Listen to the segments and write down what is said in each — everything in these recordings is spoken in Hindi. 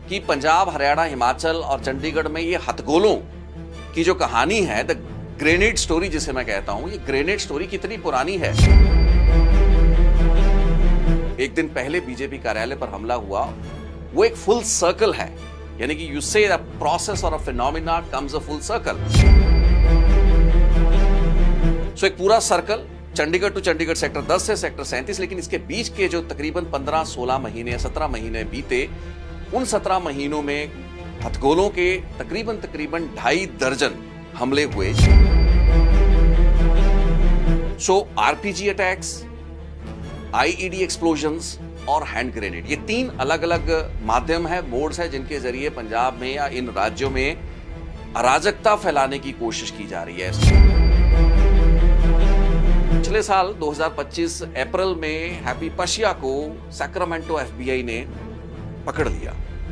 कि पंजाब, हरियाणा, हिमाचल और चंडीगढ़ में ये हथगोलों की जो कहानी है, द ग्रेनेड स्टोरी जिसे मैं कहता हूं, ये ग्रेनेड स्टोरी कितनी पुरानी है। एक दिन पहले बीजेपी कार्यालय पर हमला हुआ, वो एक फुल सर्कल है, यानी कि यू से द प्रोसेस और a phenomena comes a full circle. So एक पूरा circle Chandigarh to Chandigarh sector 10 से सेक्टर 37, लेकिन इसके बीच के जो तकरीबन 15-16 महीने 17 महीने बीते, उन 17 महीनों में हथगोलों के तकरीबन 2.5 दर्जन हमले हुए। सो आरपीजी अटैक्स, आईईडी एक्सप्लोजन्स और हैंड ग्रेनेड, ये 3 अलग अलग माध्यम है, मोड्स है, जिनके जरिए पंजाब में या इन राज्यों में अराजकता फैलाने की कोशिश की जा रही है। पिछले साल 2025 अप्रैल में हैप्पी पशिया को सैक्रामेंटो एफबीआई ने पकड़ लिया।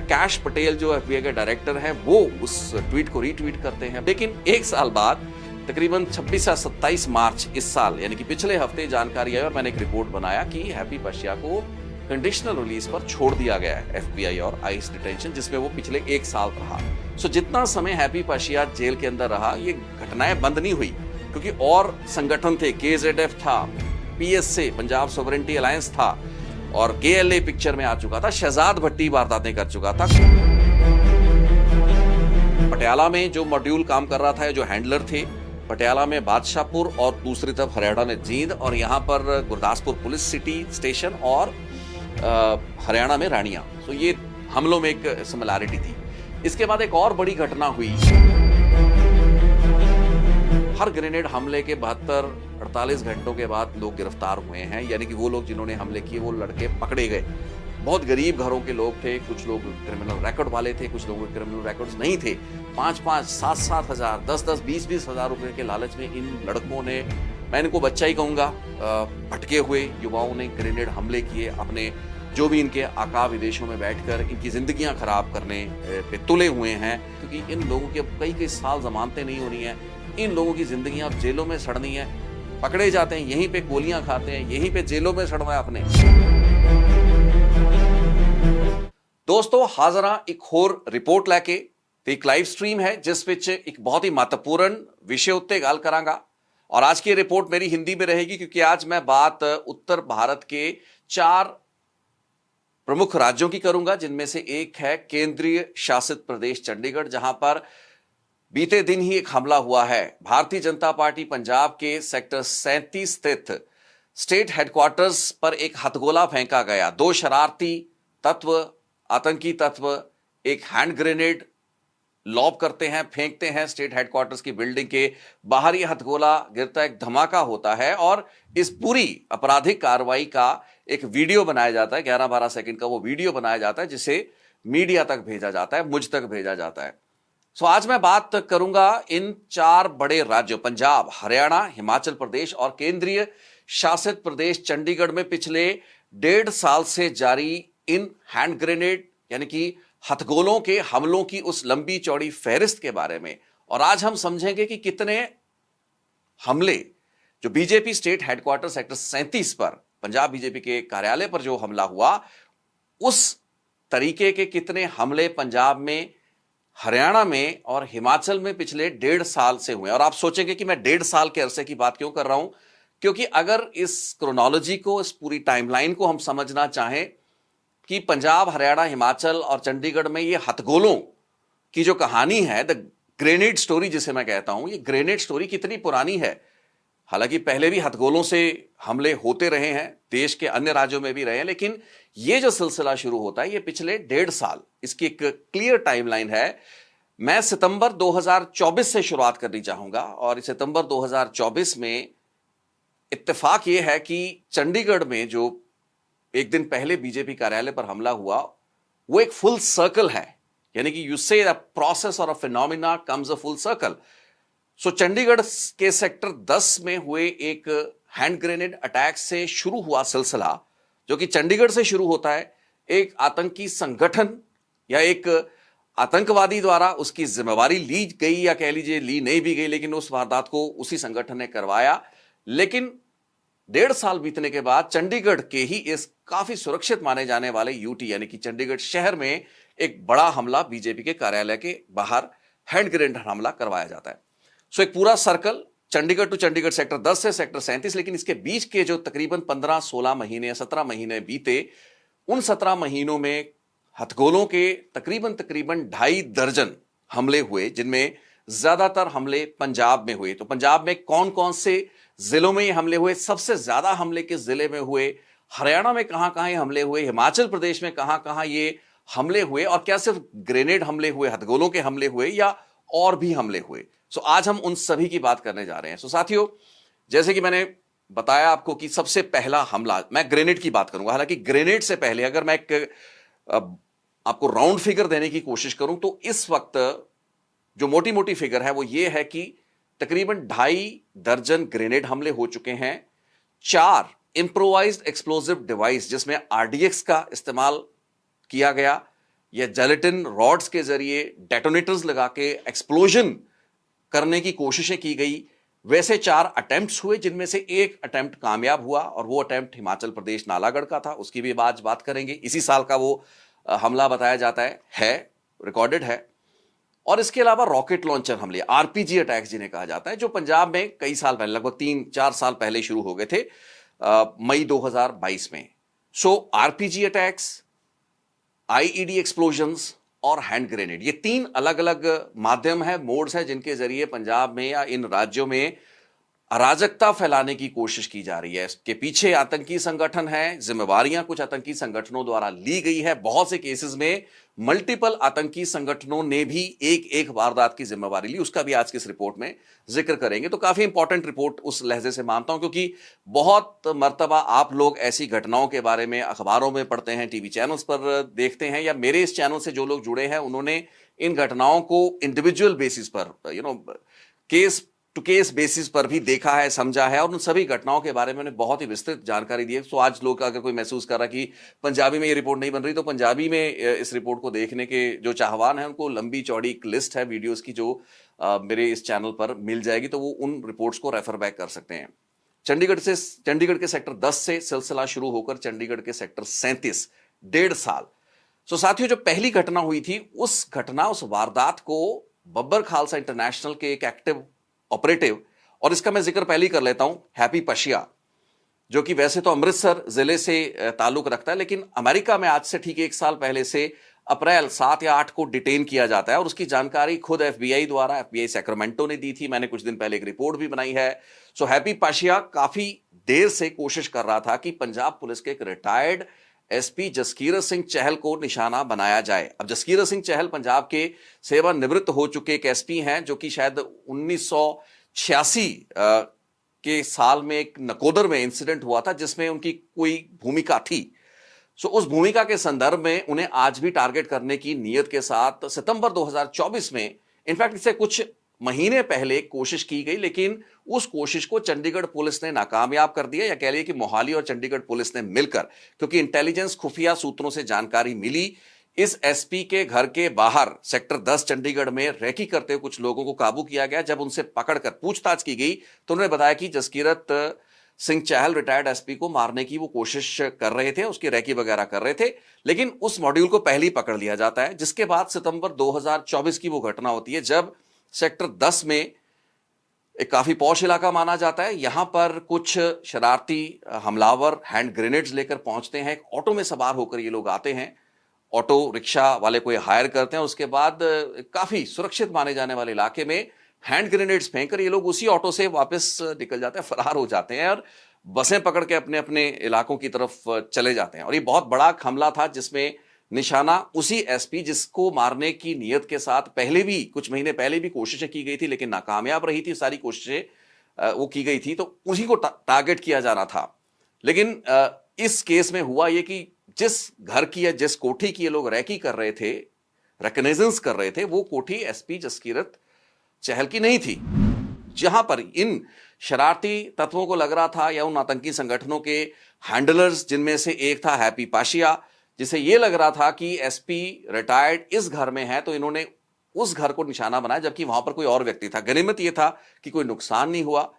कैश पटेल जो एफबीआई के डायरेक्टर हैं, वो उस ट्वीट को रीट्वीट करते हैं। लेकिन एक साल बाद तकरीबन 26 या 27 मार्च इस साल, यानी कि पिछले हफ्ते जानकारी आई और मैंने एक रिपोर्ट बनाया कि हैप्पी पशिया को कंडीशनल रिलीज पर छोड़ दिया गया है एफबीआई और आइस डिटेंशन, जिसमें वो पिछले 1 साल रहा। सो जितना समय हैप्पी पशिया जेल के अंदर रहा, ये घटनाएं बंद नहीं हुई, क्योंकि और संगठन थे, केजेडएफ था, पीएसए पंजाब सोवरेनिटी अलायंस था, और केएलए पिक्चर में आ चुका था, शहजाद भट्टी वारदातें कर चुका था। पटियाला में जो मॉड्यूल काम कर रहा था, जो हैंडलर थे, पटियाला में बादशाहपुर और दूसरी तरफ हरियाणा में जींद, और यहाँ पर गुरदासपुर पुलिस सिटी स्टेशन और हरियाणा में रानिया। सो ये हमलों में एक सिमिलैरिटी थी। इसके बाद एक और बड़ी घटना हुई। हर ग्रेनेड हमले के 72-48 घंटों के बाद लोग गिरफ्तार हुए हैं, यानी कि वो लोग जिन्होंने हमले किए वो लड़के पकड़े गए। बहुत गरीब घरों के लोग थे, कुछ लोग क्रिमिनल रिकॉर्ड वाले थे, कुछ लोगों के क्रिमिनल रिकॉर्ड्स नहीं थे। 5-5, 7-7 हजार, 10-10, 20-20 हजार रुपए के लालच में इन लड़कों ने, मैं इनको बच्चा ही कहूंगा, भटके हुए युवाओं ने ग्रेनेड हमले किए, अपने जो भी इनके आका विदेशों में बैठकर इनकी जिंदगियां खराब करने पे तुले हुए हैं, क्योंकि इन लोगों के कई साल जमानतें नहीं होनी है, इन लोगों की जिंदगियां अब जेलों में सड़नी है। पकड़े जाते हैं, यहीं पे गोलियां खाते हैं, यहीं पे जेलों में सड़ना है अपने। दोस्तों, हाजरा एक होर रिपोर्ट लैके ते एक लाइव स्ट्रीम है, जिस विच एक बहुत ही महत्वपूर्ण विषय उत्ते गल करांगा। और आज की रिपोर्ट मेरी हिंदी में रहेगी, क्योंकि आज मैं बात उत्तर भारत के 4 प्रमुख राज्यों की करूंगा, जिनमें से एक है केंद्रीय शासित प्रदेश चंडीगढ़, जहां पर बीते दिन ही एक हमला हुआ है। भारतीय जनता पार्टी पंजाब के सेक्टर 37 स्थित स्टेट हेडक्वार्टर्स पर एक हथगोला फेंका गया। 2 शरारती तत्व, आतंकी तत्व एक हैंड ग्रेनेड लॉब करते हैं, फेंकते हैं स्टेट हेडक्वार्टर्स की बिल्डिंग के बाहर। ये हथगोला गिरता, एक धमाका होता है, और इस पूरी आपराधिक कार्रवाई का एक वीडियो बनाया जाता है। 11-12 सेकंड का वो वीडियो बनाया जाता है, जिसे मीडिया तक भेजा जाता है, मुझ तक भेजा जाता है। सो आज मैं बात करूंगा इन 4 बड़े राज्यों पंजाब, हरियाणा, हिमाचल प्रदेश और केंद्रीय शासित प्रदेश चंडीगढ़ में पिछले 1.5 साल से जारी इन हैंड ग्रेनेड यानी कि हथगोलों के हमलों की उस लंबी चौड़ी फहरिस्त के बारे में। और आज हम समझेंगे कि कितने हमले, जो बीजेपी स्टेट हेडक्वार्टर सेक्टर 37 पर, पंजाब बीजेपी के कार्यालय पर जो हमला हुआ, उस तरीके के कितने हमले पंजाब में, हरियाणा में और हिमाचल में पिछले 1.5 साल से हुए। और आप सोचेंगे कि मैं 1.5 साल के अरसे की बात क्यों कर रहा हूं, क्योंकि अगर इस क्रोनोलॉजी को, इस पूरी टाइमलाइन को हम समझना चाहें कि पंजाब, हरियाणा, हिमाचल और चंडीगढ़ में ये हथगोलों की जो कहानी है, द ग्रेनेड स्टोरी जिसे मैं कहता हूं, ये ग्रेनेड स्टोरी कितनी पुरानी है। हालांकि पहले भी हथगोलों से हमले होते रहे हैं, देश के अन्य राज्यों में भी रहे हैं, लेकिन ये जो सिलसिला शुरू होता है, ये पिछले 1.5 साल, इसकी एक क्लियर टाइमलाइन है। मैं सितंबर 2024 से शुरुआत करनी चाहूंगा, और सितंबर 2024 में इत्तेफाक ये है कि चंडीगढ़ में जो एक दिन पहले बीजेपी कार्यालय पर हमला हुआ, वो एक फुल सर्कल है, यानी कि यू से द प्रोसेस और a phenomena comes a full circle. So Chandigarh के सेक्टर 10 में हुए एक हैंड ग्रेनेड अटैक से शुरू हुआ सिलसिला, जो कि चंडीगढ़ से शुरू होता है। एक आतंकी संगठन या एक आतंकवादी द्वारा उसकी जिम्मेवारी ली गई, या कह लीजिए ली नहीं भी गई, लेकिन उस वारदात को उसी संगठन ने करवाया। लेकिन डेढ़ साल बीतने के बाद चंडीगढ़ के ही इस काफी सुरक्षित माने जाने वाले यूटी यानी कि चंडीगढ़ शहर में एक बड़ा हमला बीजेपी के कार्यालय के बाहर हैंड ग्रेनेड हमला करवाया जाता है। सो एक पूरा circle Chandigarh to Chandigarh sector 10 से सेक्टर 37, लेकिन इसके बीच के जो तकरीबन 15-16 महीने या 17 महीने बीते, उन 17 महीनों में हथगोलों के तकरीबन 2.5 दर्जन हमले हुए, जिनमें ज्यादातर हमले पंजाब में हुए। तो पंजाब में कौन कौन से जिलों में ये हमले हुए, सबसे ज्यादा हमले किस जिले में हुए, हरियाणा में कहां कहां ये हमले हुए, हिमाचल प्रदेश में कहां कहां ये हमले हुए, और क्या सिर्फ ग्रेनेड हमले हुए, हथगोलों के हमले हुए या और भी हमले हुए। सो आज हम उन सभी की बात करने जा रहे हैं। सो साथियों, जैसे कि मैंने बताया आपको कि सबसे पहला हमला, मैं ग्रेनेड की बात करूंगा। हालांकि ग्रेनेड से पहले अगर मैं आपको राउंड फिगर देने की कोशिश करूं तो इस वक्त जो मोटी मोटी फिगर है वो ये है कि तकरीबन 2.5 दर्जन ग्रेनेड हमले हो चुके हैं। 4 इंप्रोवाइज्ड एक्सप्लोजिव डिवाइस जिसमें आरडीएक्स का इस्तेमाल किया गया या जेलेटिन रॉड्स के जरिए डेटोनेटर्स लगा के एक्सप्लोजन करने की कोशिशें की गई, वैसे 4 अटेम्प्ट्स हुए, जिनमें से एक अटेम्प्ट कामयाब हुआ और वो अटेम्प्ट हिमाचल प्रदेश नालागढ़ का था। उसकी भी आज बात करेंगे। इसी साल का वो हमला बताया जाता है रिकॉर्डेड है। और इसके अलावा रॉकेट लॉन्चर हमले, आरपीजी अटैक्स जिन्हें कहा जाता है, जो पंजाब में कई साल पहले, लगभग 3-4 साल पहले शुरू हो गए थे, मई 2022 में। सो आरपीजी अटैक्स, आईईडी एक्सप्लोजन्स और हैंड ग्रेनेड, ये 3 अलग अलग माध्यम है, मोड्स हैं, जिनके जरिए पंजाब में या इन राज्यों में अराजकता फैलाने की कोशिश की जा रही है। इसके पीछे आतंकी संगठन है, जिम्मेवारियां कुछ आतंकी संगठनों द्वारा ली गई है। बहुत से केसेस में मल्टीपल आतंकी संगठनों ने भी एक एक वारदात की जिम्मेवारी ली, उसका भी आज की इस रिपोर्ट में जिक्र करेंगे। तो काफी इंपॉर्टेंट रिपोर्ट उस लहजे से मानता हूं, क्योंकि बहुत मर्तबा आप लोग ऐसी घटनाओं के बारे में अखबारों में पढ़ते हैं, टीवी चैनल्स पर देखते हैं, या मेरे इस चैनल से जो लोग जुड़े हैं उन्होंने इन घटनाओं को इंडिविजुअल बेसिस पर, केस टू केस बेसिस पर भी देखा है, समझा है, और उन सभी घटनाओं के बारे में उन्हें बहुत ही विस्तृत जानकारी दी है। तो आज लोग अगर कोई महसूस कर रहा कि पंजाबी में ये रिपोर्ट नहीं बन रही, तो पंजाबी में इस रिपोर्ट को देखने के जो चाहवान हैं उनको लंबी चौड़ी एक लिस्ट है वीडियोस की, जो मेरे इस चैनल पर मिल जाएगी, तो वो उन रिपोर्ट्स को रेफर बैक कर सकते हैं। चंडीगढ़ के सेक्टर 10 से सिलसिला शुरू होकर चंडीगढ़ के सेक्टर 37, 1.5 साल। सो साथियों, जो पहली घटना हुई थी, उस वारदात को बब्बर खालसा इंटरनेशनल के एक एक्टिव ऑपरेटिव, और इसका मैं जिक्र पहले ही कर लेता हूं, हैप्पी पशिया, जो कि वैसे तो अमृतसर जिले से ताल्लुक रखता है, लेकिन अमेरिका में आज से ठीक 1 साल पहले से अप्रैल 7 या 8 को डिटेन किया जाता है, और उसकी जानकारी खुद एफबीआई द्वारा, एफबीआई सैक्रामेंटो ने दी थी। मैंने कुछ दिन पहले एक रिपोर्ट भी बनाई है। सो हैप्पी पशिया काफी देर से कोशिश कर रहा था कि पंजाब पुलिस के एक रिटायर्ड एसपी जसकीरत सिंह चहल को निशाना बनाया जाए। अब जसकीरत सिंह चहल पंजाब के सेवानिवृत्त हो चुके एक एसपी हैं, जो कि शायद 1986 के साल में एक नकोदर में इंसिडेंट हुआ था जिसमें उनकी कोई भूमिका थी। सो उस भूमिका के संदर्भ में उन्हें आज भी टारगेट करने की नीयत के साथ सितंबर 2024 में, इनफैक्ट इससे कुछ महीने पहले कोशिश की गई, लेकिन उस कोशिश को चंडीगढ़ पुलिस ने नाकामयाब कर दिया, या कह लीजिए कि मोहाली और चंडीगढ़ पुलिस ने मिलकर, क्योंकि इंटेलिजेंस खुफिया सूत्रों से जानकारी मिली, इस एसपी के घर के बाहर सेक्टर 10 चंडीगढ़ में रेकी करते हुए कुछ लोगों को काबू किया गया। जब उनसे पकड़कर पूछताछ की गई तो उन्होंने बताया कि जसकीरत सिंह चहल रिटायर्ड एसपी को मारने की वो कोशिश कर रहे थे, उसकी रेकी वगैरह कर रहे थे, लेकिन उस मॉड्यूल को पहले ही पकड़ लिया जाता है। जिसके बाद सितंबर 2024 की वो घटना होती है, जब सेक्टर 10 में एक काफी पॉश इलाका माना जाता है, यहां पर कुछ शरारती हमलावर हैंड ग्रेनेड्स लेकर पहुंचते हैं। एक ऑटो में सवार होकर ये लोग आते हैं, ऑटो रिक्शा वाले को हायर करते हैं। उसके बाद काफी सुरक्षित माने जाने वाले इलाके में हैंड ग्रेनेड्स फेंककर ये लोग उसी ऑटो से वापस निकल जाते हैं, फरार हो जाते हैं, और बसें पकड़ के अपने अपने इलाकों की तरफ चले जाते हैं। और ये बहुत बड़ा हमला था, जिसमें निशाना उसी एसपी जिसको मारने की नीयत के साथ पहले भी, कुछ महीने पहले भी कोशिशें की गई थी, लेकिन नाकामयाब रही थी सारी कोशिशें वो की गई थी, तो उसी को टारगेट किया जाना था। लेकिन इस केस में हुआ ये कि जिस घर की या जिस कोठी की ये लोग रैकी कर रहे थे, रिकग्निशंस कर रहे थे, वो कोठी एसपी जसकीरत चहल की नहीं थी। जहां पर इन शरारती तत्वों को लग रहा था, या उन आतंकी संगठनों के हैंडलर्स, जिनमें से एक था हैप्पी पाशिया, जिसे यह लग रहा था कि एसपी रिटायर्ड इस घर में है, तो इन्होंने उस घर को निशाना बनाया, जबकि वहां पर कोई और व्यक्ति था। गनीमत यह था कि कोई नुकसान नहीं हुआ,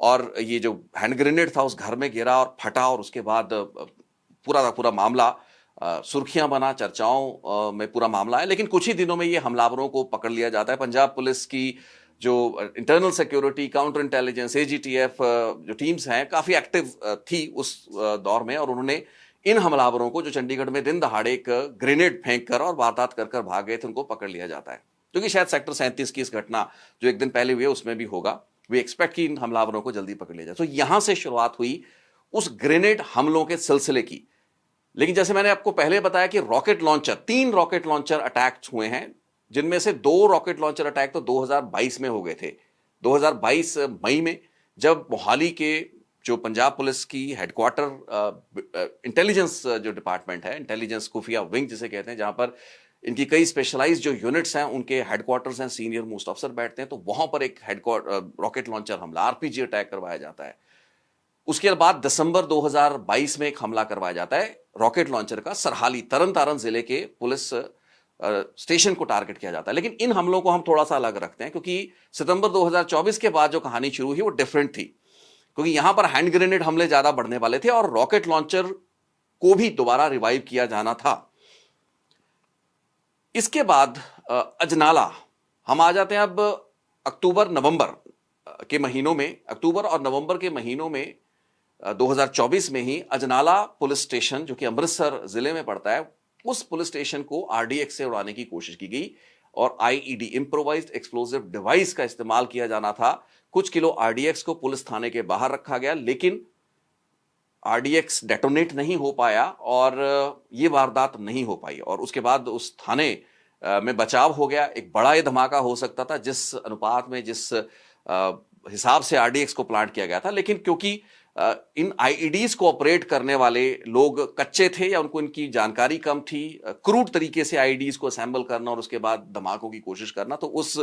और ये जो हैंड ग्रेनेड था उस घर में गिरा और फटा, और उसके बाद पूरा का पूरा मामला सुर्खियां बना, चर्चाओं में पूरा मामला है। लेकिन कुछ ही दिनों में ये हमलावरों को पकड़ लिया जाता है। पंजाब पुलिस की जो internal security, counter intelligence, AGTF जो टीम्स हैं काफी एक्टिव थी उस दौर में, और उन्होंने इन हमलावरों को, जो चंडीगढ़ में दिन दहाड़े एक ग्रेनेड फेंक कर और वारदात कर कर भाग गए थे, उनको पकड़ लिया जाता है। क्योंकि शायद सेक्टर 37 की इस घटना जो एक दिन पहले हुई है उसमें भी होगा, वे एक्सपेक्ट की इन हमलावरों को जल्दी पकड़ लिया जाए। तो यहां से शुरुआत हुई उस ग्रेनेड हमलों के सिलसिले की। लेकिन जैसे मैंने आपको पहले बताया कि rocket launcher, 3 rocket launcher attack हुए हैं, जिनमें से 2 रॉकेट लॉन्चर अटैक तो 2022 में हो गए थे। 2022 मई में, जब मोहाली के जो पंजाब पुलिस की हेडक्वार्टर इंटेलिजेंस जो डिपार्टमेंट है, इंटेलिजेंस खुफिया विंग जिसे कहते हैं, जहां पर इनकी कई स्पेशलाइज्ड जो यूनिट्स हैं, उनके हेडक्वार्टर्स हैं, सीनियर मोस्ट अफसर बैठते हैं, तो वहां पर एक रॉकेट लॉन्चर हमला, आरपीजी अटैक करवाया जाता है। उसके बाद दिसंबर 2022 में एक हमला करवाया जाता है रॉकेट लॉन्चर का, सरहाली तरन तारण जिले के पुलिस स्टेशन को टारगेट किया जाता है। लेकिन इन हमलों को हम थोड़ा सा अलग रखते हैं, क्योंकि सितंबर 2024 के बाद जो कहानी शुरू हुई वो डिफरेंट थी, क्योंकि यहां पर हैंड ग्रेनेड हमले ज्यादा बढ़ने वाले थे और रॉकेट लॉन्चर को भी दोबारा रिवाइव किया जाना था। इसके बाद अजनाला, हम आ जाते हैं अब अक्टूबर नवंबर के महीनों में। अक्टूबर और नवंबर के महीनों में 2024 में ही अजनाला पुलिस स्टेशन, जो कि अमृतसर जिले में पड़ता है, उस पुलिस स्टेशन को आरडीएक्स से उड़ाने की कोशिश की गई और आईईडी, इम्प्रोवाइज्ड एक्सप्लोसिव डिवाइस का इस्तेमाल किया जाना था। कुछ किलो आरडीएक्स को पुलिस थाने के बाहर रखा गया, लेकिन आरडीएक्स डेटोनेट नहीं हो पाया और ये वारदात नहीं हो पाई, और उसके बाद उस थाने में बचाव हो गया। एक बड़ा ये धमाका हो सकता था जिस अनुपात में, जिस हिसाब से आरडीएक्स को प्लांट किया गया था। लेकिन क्योंकि इन आईईडीज को ऑपरेट करने वाले लोग कच्चे थे या उनको इनकी जानकारी कम थी, क्रूड तरीके से आईईडीज को असेंबल करना और उसके बाद धमाकों की कोशिश करना, तो उस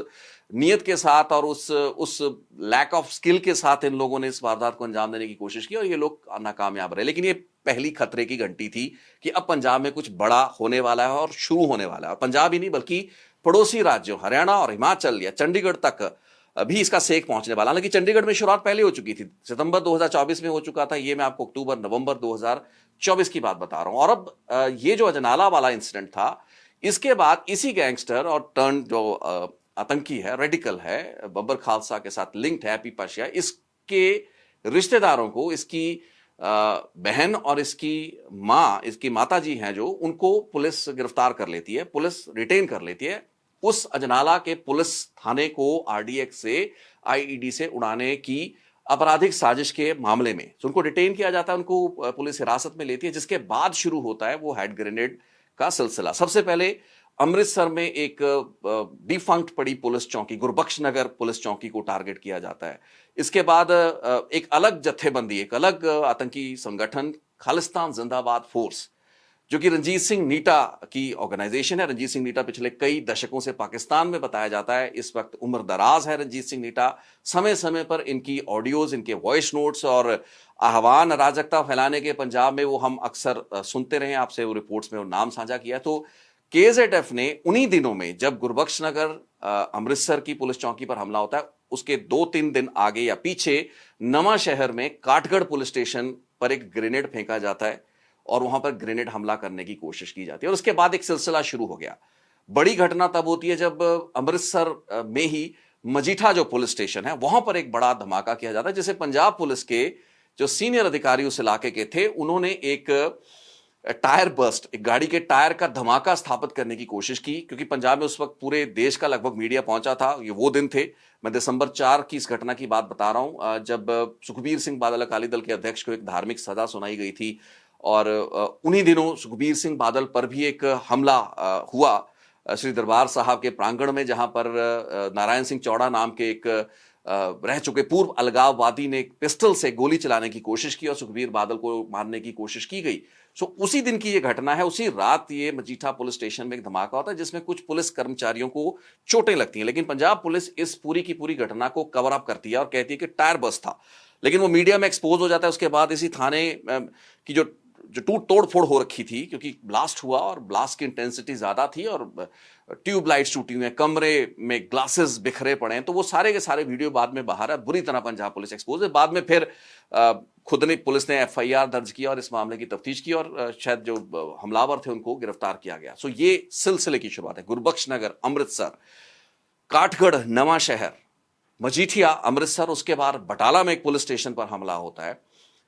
नियत के साथ और उस लैक ऑफ स्किल के साथ इन लोगों ने इस वारदात को अंजाम देने की कोशिश की और ये लोग नाकामयाब रहे। लेकिन ये पहली खतरे की घंटी थी कि अब पंजाब में कुछ बड़ा होने वाला है और शुरू होने वाला है। और पंजाब ही नहीं बल्कि पड़ोसी राज्यों हरियाणा और हिमाचल या चंडीगढ़ तक भी इसका सेक पहुंचने वाला। हालांकि चंडीगढ़ में शुरुआत पहले हो चुकी थी, सितंबर 2024 में हो चुका था। ये मैं आपको अक्टूबर नवंबर 2024 की बात बता रहा हूं। और अब ये जो अजनाला वाला इंसिडेंट था, इसके बाद इसी गैंगस्टर और टर्न जो आतंकी है, रेडिकल है, बब्बर खालसा के साथ लिंक्ड है, हैप्पी पाशिया, इसके रिश्तेदारों को, इसकी बहन और इसकी मां, इसकी माता जी हैं जो, उनको पुलिस गिरफ्तार कर लेती है, पुलिस रिटेन कर लेती है। उस अजनाला के पुलिस थाने को आरडीएक्स से, आईईडी से उड़ाने की आपराधिक साजिश के मामले में उनको डिटेन किया जाता है, उनको पुलिस हिरासत में लेती है। जिसके बाद शुरू होता है वो हैंड ग्रेनेड का सिलसिला। सबसे पहले अमृतसर में एक डिफंक्ट पड़ी पुलिस चौकी, गुरबख्श नगर पुलिस चौकी को टारगेट किया जाता है। इसके बाद एक अलग जत्थेबंदी, एक अलग आतंकी संगठन खालिस्तान जिंदाबाद फोर्स, जो कि रंजीत सिंह नीटा की ऑर्गेनाइजेशन है। रंजीत सिंह नीटा पिछले कई दशकों से पाकिस्तान में बताया जाता है, इस वक्त उम्र दराज है रंजीत सिंह नीटा। समय समय पर इनकी ऑडियोज, इनके वॉइस नोट्स और आह्वान अराजकता फैलाने के पंजाब में वो हम अक्सर सुनते रहे, आपसे वो रिपोर्ट्स में वो नाम साझा किया। तो केजेडएफ ने उन्हीं दिनों में, जब गुरबख्श नगर अमृतसर की पुलिस चौकी पर हमला होता है, उसके 2-3 दिन आगे या पीछे नवा शहर में काठगढ़ पुलिस स्टेशन पर एक ग्रेनेड फेंका जाता है और वहां पर ग्रेनेड हमला करने की कोशिश की जाती है। और उसके बाद एक सिलसिला शुरू हो गया। बड़ी घटना तब होती है जब अमृतसर में ही मजीठा जो पुलिस स्टेशन है, वहां पर एक बड़ा धमाका किया जाता है, जिसे पंजाब पुलिस के जो सीनियर अधिकारी उस इलाके के थे, उन्होंने एक टायर बर्स्ट, एक गाड़ी के टायर का धमाका स्थापित करने की कोशिश की। क्योंकि पंजाब में उस वक्त पूरे देश का लगभग मीडिया पहुंचा था। ये वो दिन थे, मैं दिसंबर 4 की इस घटना की बात बता रहा हूं, जब सुखबीर सिंह बादल अकाली दल के अध्यक्ष को एक धार्मिक सजा सुनाई गई थी। और उन्हीं दिनों सुखबीर सिंह बादल पर भी एक हमला हुआ श्री दरबार साहब के प्रांगण में, जहां पर नारायण सिंह चौड़ा नाम के एक रह चुके पूर्व अलगाववादी ने एक पिस्टल से गोली चलाने की कोशिश की और सुखबीर बादल को मारने की कोशिश की गई। सो उसी दिन की ये घटना है। उसी रात ये मजीठा पुलिस स्टेशन में एक धमाका होता है, जिसमें कुछ पुलिस कर्मचारियों को चोटें लगती हैं। लेकिन पंजाब पुलिस इस पूरी की पूरी घटना को कवर अप करती है और कहती है कि टायर बस्ट था। लेकिन वो मीडिया में एक्सपोज हो जाता है। उसके बाद इसी थाने की जो जो टूट तोड़ फोड़ हो रखी थी, क्योंकि ब्लास्ट हुआ और ब्लास्ट की इंटेंसिटी ज्यादा थी और ट्यूबलाइट्स टूटी हुई हैं, कमरे में ग्लासेस बिखरे पड़े हैं, तो वो सारे के सारे वीडियो बाद में बाहर है, बुरी तरह पंजाब पुलिस एक्सपोज है। बाद में फिर खुद ने पुलिस ने एफआईआर दर्ज किया और इस मामले की तफ्तीश की और शायद जो हमलावर थे उनको गिरफ्तार किया गया। सो ये सिलसिले की शुरुआत है। गुरबख्श नगर, अमृतसर, काठगढ़, नवा शहर, मजीठिया, अमृतसर, उसके बाद बटाला में एक पुलिस स्टेशन पर हमला होता है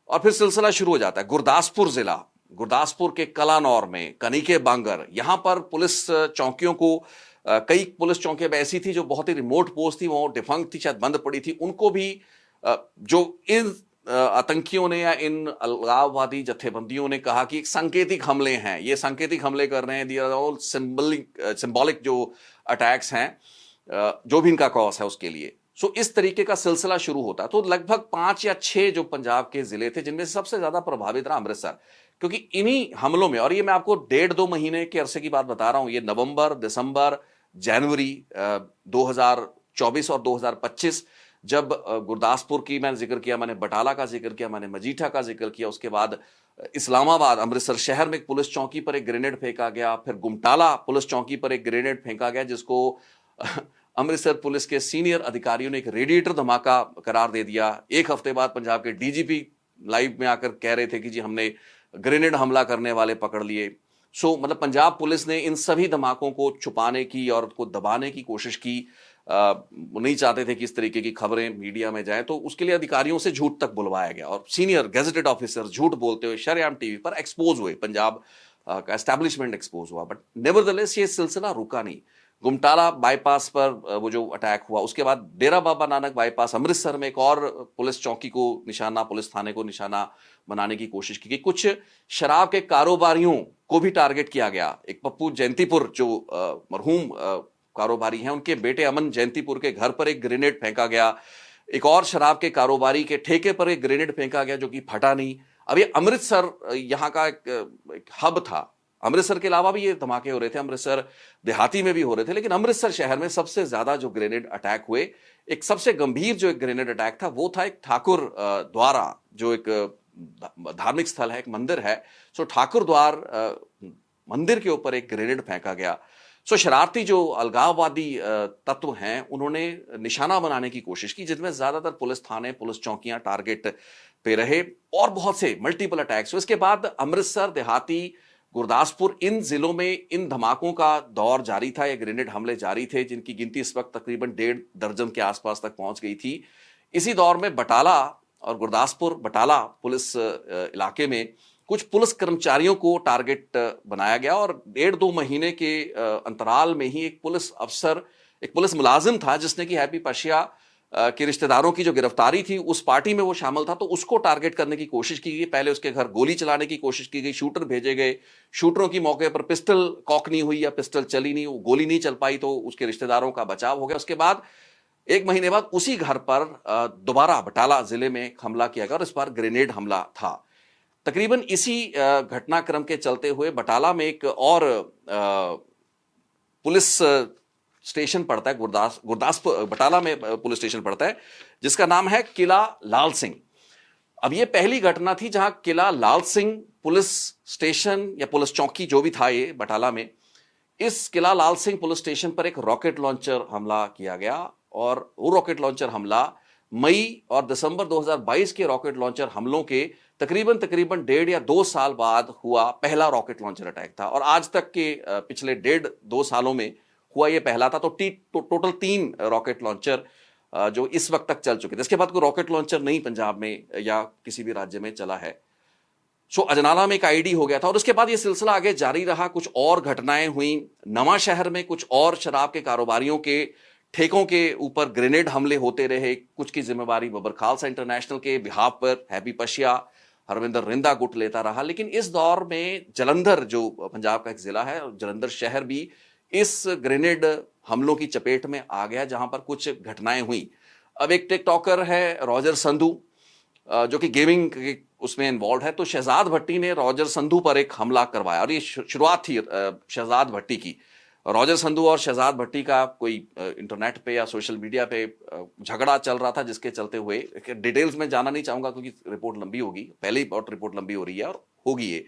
और फिर सिलसिला शुरू हो जाता है। गुरदासपुर जिला, गुरदासपुर के कलानौर में, कनिके बांगर, यहां पर पुलिस चौकियों को कई पुलिस चौकियां ऐसी थी जो बहुत ही रिमोट पोस्ट थी, वो डिफंक्ट थी, शायद बंद पड़ी थी, उनको भी जो इन आतंकियों ने या इन अलगाववादी जत्थेबंदियों ने कहा कि सांकेतिक हमले हैं, ये सांकेतिक हमले कर रहे हैं, दियर ऑल सिंबॉलिक जो अटैक्स हैं, जो भी इनका कॉज है उसके लिए। सो इस तरीके का सिलसिला शुरू होता है। तो लगभग 5 या 6 जो पंजाब के जिले थे, जिनमें से सबसे ज्यादा प्रभावित रहा अमृतसर, क्योंकि इन्हीं हमलों में, और ये मैं आपको 1.5-2 महीने के अरसे की बात बता रहा हूं, ये नवंबर, दिसंबर, जनवरी 2024 और 2025, जब गुरदासपुर की मैंने जिक्र किया, मैंने बटाला का जिक्र किया, मैंने मजीठा का जिक्र किया, उसके बाद इस्लामाबाद, अमृतसर शहर में एक पुलिस चौकी पर एक ग्रेनेड फेंका गया, फिर गुमटाला पुलिस चौकी पर एक ग्रेनेड फेंका गया, जिसको अमृतसर पुलिस के सीनियर अधिकारियों ने एक रेडिएटर धमाका करार दे दिया। एक हफ्ते बाद पंजाब के डीजीपी लाइव में आकर कह रहे थे कि जी हमने ग्रेनेड हमला करने वाले पकड़ लिए। सो मतलब पंजाब पुलिस ने इन सभी धमाकों को छुपाने की और उसको दबाने की कोशिश की। वो नहीं चाहते थे कि इस तरीके की खबरें मीडिया में जाए, तो उसके लिए अधिकारियों से झूठ तक बुलवाया गया और सीनियर गेजेटेड ऑफिसर झूठ बोलते हुए शरेआम टीवी पर एक्सपोज हुए, पंजाब का एस्टैब्लिशमेंट एक्सपोज हुआ। बट नेवरदलेस ये सिलसिला रुका नहीं। गुमटाला बाईपास पर वो जो अटैक हुआ, उसके बाद डेरा बाबा नानक बाईपास अमृतसर में एक और पुलिस चौकी को निशाना, पुलिस थाने को निशाना बनाने की कोशिश की गई। कुछ शराब के कारोबारियों को भी टारगेट किया गया। एक पप्पू जयंतीपुर जो मरहूम कारोबारी हैं, उनके बेटे अमन जयंतीपुर के घर पर एक ग्रेनेड फेंका गया। एक और शराब के कारोबारी के ठेके पर एक ग्रेनेड फेंका गया जो कि फटा नहीं। अब ये अमृतसर यहाँ का एक हब था। अमृतसर के अलावा भी ये धमाके हो रहे थे, अमृतसर देहाती में भी हो रहे थे, लेकिन अमृतसर शहर में सबसे ज्यादा जो ग्रेनेड अटैक हुए, एक सबसे गंभीर जो एक ग्रेनेड अटैक था वो था एक ठाकुर द्वारा, जो एक धार्मिक स्थल है, एक मंदिर है। सो ठाकुर द्वार मंदिर के ऊपर एक ग्रेनेड फेंका गया। सो शरारती जो अलगाववादी तत्व हैं, उन्होंने निशाना बनाने की कोशिश की, जिसमें ज्यादातर पुलिस थाने, पुलिस चौकियां टारगेट पे रहे और बहुत से मल्टीपल अटैक्स। इसके बाद अमृतसर, देहाती, गुरदासपुर, इन जिलों में इन धमाकों का दौर जारी था, ये ग्रेनेड हमले जारी थे, जिनकी गिनती इस वक्त तकरीबन 1.5 दर्जन के आसपास तक पहुंच गई थी। इसी दौर में बटाला और गुरदासपुर, बटाला पुलिस इलाके में कुछ पुलिस कर्मचारियों को टारगेट बनाया गया और 1.5-2 महीने के अंतराल में ही एक पुलिस अफसर, एक पुलिस मुलाजिम था जिसने कि हैप्पी पशिया के रिश्तेदारों की जो गिरफ्तारी थी, उस पार्टी में वो शामिल था, तो उसको टारगेट करने की कोशिश की गई। पहले उसके घर गोली चलाने की कोशिश की गई, शूटर भेजे गए, शूटरों की मौके पर पिस्टल कॉक नहीं हुई या पिस्टल चली नहीं, वो गोली नहीं चल पाई, तो उसके रिश्तेदारों का बचाव हो गया। उसके बाद 1 महीने बाद उसी घर पर दोबारा बटाला जिले में हमला किया गया और इस बार ग्रेनेड हमला था। तकरीबन इसी घटनाक्रम के चलते हुए बटाला में एक और पुलिस स्टेशन पड़ता है, गुरदासपुर, बटाला में पुलिस स्टेशन पड़ता है जिसका नाम है किला लाल सिंह। अब ये पहली घटना थी जहां किला लाल सिंह पुलिस स्टेशन या पुलिस चौकी जो भी था ये बटाला में, इस किला लाल सिंह पुलिस स्टेशन पर एक रॉकेट लॉन्चर हमला किया गया और वो रॉकेट लॉन्चर हमला मई और दिसंबर 2022 के रॉकेट लॉन्चर हमलों के तकरीबन 1.5 या 2 साल बाद हुआ पहला रॉकेट लॉन्चर अटैक था। और आज तक के पिछले 1.5-2 सालों में हुआ ये पहला था। तो टोटल 3 रॉकेट लॉन्चर जो इस वक्त तक चल चुके थे। इसके बाद कोई रॉकेट लॉन्चर नहीं पंजाब में या किसी भी राज्य में चला है। सो अजनाला में एक आईडी हो गया था और उसके बाद ये सिलसिला आगे जारी रहा। कुछ और घटनाएं हुई। नवा शहर में कुछ और शराब के कारोबारियों के ठेकों के ऊपर ग्रेनेड हमले होते रहे। कुछ की जिम्मेवारी बबर खालसा इंटरनेशनल के बिहाफ पर हैप्पी पशिया, हरविंदर रिंदा गुट लेता रहा। लेकिन इस दौर में जलंधर जो पंजाब का एक जिला है, जलंधर शहर भी इस ग्रेनेड हमलों की चपेट में आ गया, जहां पर कुछ घटनाएं हुई। अब एक टिकटॉकर है रॉजर संधू जो कि गेमिंग उसमें इन्वॉल्व है, तो शहजाद भट्टी ने रॉजर संधू पर एक हमला करवाया और ये शुरुआत थी शहजाद भट्टी की। रॉजर संधू और शहजाद भट्टी का कोई इंटरनेट पे या सोशल मीडिया पे झगड़ा चल रहा था, जिसके चलते हुए डिटेल्स में जाना नहीं चाहूंगा क्योंकि रिपोर्ट लंबी होगी, पहले ही बहुत रिपोर्ट लंबी हो रही है और होगी ये।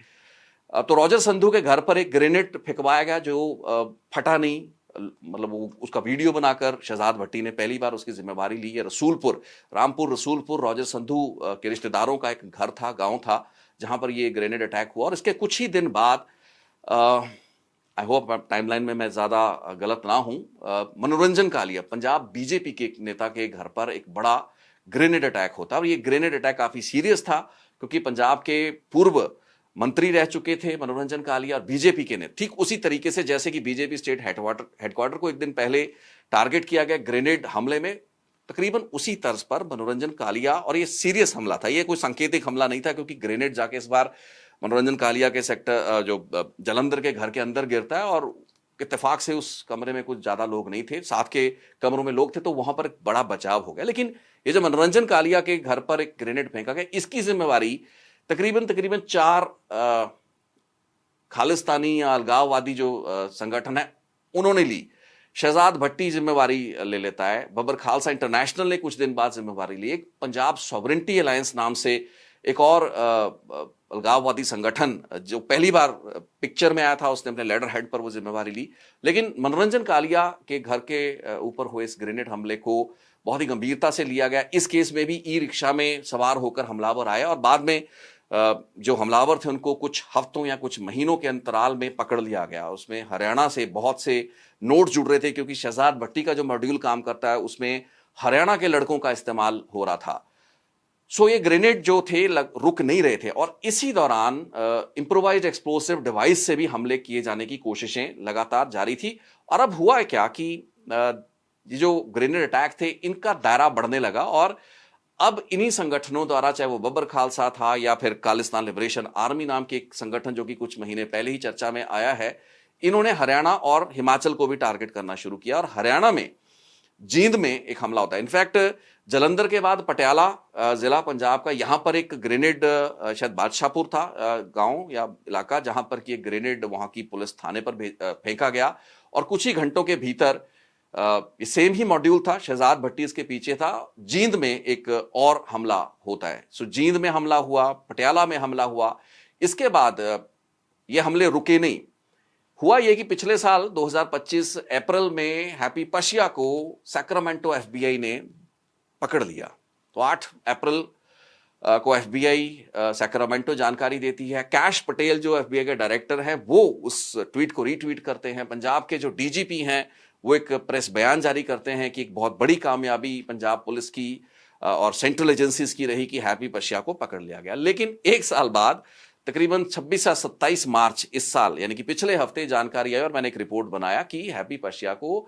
तो रॉजर संधू के घर पर एक ग्रेनेड फेंकवाया गया जो फटा नहीं, मतलब वो उसका वीडियो बनाकर शहजाद भट्टी ने पहली बार उसकी जिम्मेवारी ली है। रामपुर रसूलपुर रॉजर संधू के रिश्तेदारों का एक घर था, गांव था, जहां पर ये ग्रेनेड अटैक हुआ। और इसके कुछ ही दिन बाद, आई होप टाइमलाइन में मैं ज्यादा गलत ना हूं, मनोरंजन कालिया पंजाब बीजेपी के एक नेता के घर पर एक बड़ा ग्रेनेड अटैक होता है। और ये ग्रेनेड अटैक काफी सीरियस था क्योंकि पंजाब के पूर्व मंत्री रह चुके थे मनोरंजन कालिया, और बीजेपी के ने ठीक उसी तरीके से जैसे कि बीजेपी स्टेट हेडक्वार्टर को एक दिन पहले टारगेट किया गया ग्रेनेड हमले में, तकरीबन उसी तर्ज पर मनोरंजन कालिया, और ये सीरियस हमला था, ये कोई सांकेतिक हमला नहीं था क्योंकि ग्रेनेड जाके इस बार मनोरंजन कालिया के सेक्टर जो जलंधर के घर के अंदर गिरता है, और इत्तेफाक से उस कमरे में कुछ ज्यादा लोग नहीं थे, साथ के कमरों में लोग थे, तो वहां पर एक बड़ा बचाव हो गया। लेकिन ये जो मनोरंजन कालिया के घर पर एक ग्रेनेड फेंका गया, इसकी जिम्मेवारी तकरीबन 4 खालिस्तानी या अलगाववादी जो संगठन है उन्होंने ली। शहजाद भट्टी जिम्मेवारी ले लेता है, बबर खालसा इंटरनेशनल ने कुछ दिन बाद जिम्मेवारी ली, एक पंजाब सॉवरेंटी अलायंस नाम से एक और अलगाववादी संगठन जो पहली बार पिक्चर में आया था, उसने अपने लेटर हेड पर वो जिम्मेवारी ली। लेकिन मनोरंजन कालिया के घर के ऊपर हुए इस ग्रेनेड हमले को बहुत ही गंभीरता से लिया गया। इस केस में भी ई रिक्शा में सवार होकर हमलावर आए और बाद में जो हमलावर थे उनको कुछ हफ्तों या कुछ महीनों के अंतराल में पकड़ लिया गया। उसमें हरियाणा से बहुत से नोट जुड़ रहे थे क्योंकि शहजाद भट्टी का जो मॉड्यूल काम करता है उसमें हरियाणा के लड़कों का इस्तेमाल हो रहा था। सो ये ग्रेनेड जो थे रुक नहीं रहे थे और इसी दौरान इंप्रोवाइज्ड एक्सप्लोसिव डिवाइस से भी हमले किए जाने की कोशिशें लगातार जारी थी। और अब हुआ है क्या कि ये जो ग्रेनेड अटैक थे इनका दायरा बढ़ने लगा और अब इन्हीं संगठनों द्वारा, चाहे वो बब्बर खालसा था या फिर खालिस्तान लिबरेशन आर्मी नाम के एक संगठन जो कि कुछ महीने पहले ही चर्चा में आया है, इन्होंने हरियाणा और हिमाचल को भी टारगेट करना शुरू किया। और हरियाणा में जींद में एक हमला होता है। इनफैक्ट जलंधर के बाद पटियाला जिला पंजाब का, यहां पर एक ग्रेनेड, शायद बादशाहपुर था गांव या इलाका, जहां पर कि एक ग्रेनेड वहां की पुलिस थाने पर फेंका गया और कुछ ही घंटों के भीतर ये सेम ही मॉड्यूल था, शहजाद भट्टी इसके पीछे था। जींद में एक और हमला होता है। सो जींद में हमला हुआ, पटियाला में हमला हुआ। इसके बाद ये हमले रुके नहीं। हुआ ये कि पिछले साल 2025 अप्रैल में हैप्पी पशिया को सैक्रामेंटो एफबीआई ने पकड़ लिया। तो 8 अप्रैल को एफबीआई सैक्रामेंटो जानकारी देती है। कैश पटेल जो एफबीआई के डायरेक्टर हैं वो उस ट्वीट को रीट्वीट करते हैं। पंजाब के जो डीजीपी हैं वो एक प्रेस बयान जारी करते हैं कि एक बहुत बड़ी कामयाबी पंजाब पुलिस की और सेंट्रल एजेंसीज की रही कि हैप्पी पशिया को पकड़ लिया गया। लेकिन एक साल बाद तकरीबन 26 या 27 मार्च इस साल, यानी कि पिछले हफ्ते जानकारी आई और मैंने एक रिपोर्ट बनाया कि हैप्पी पशिया को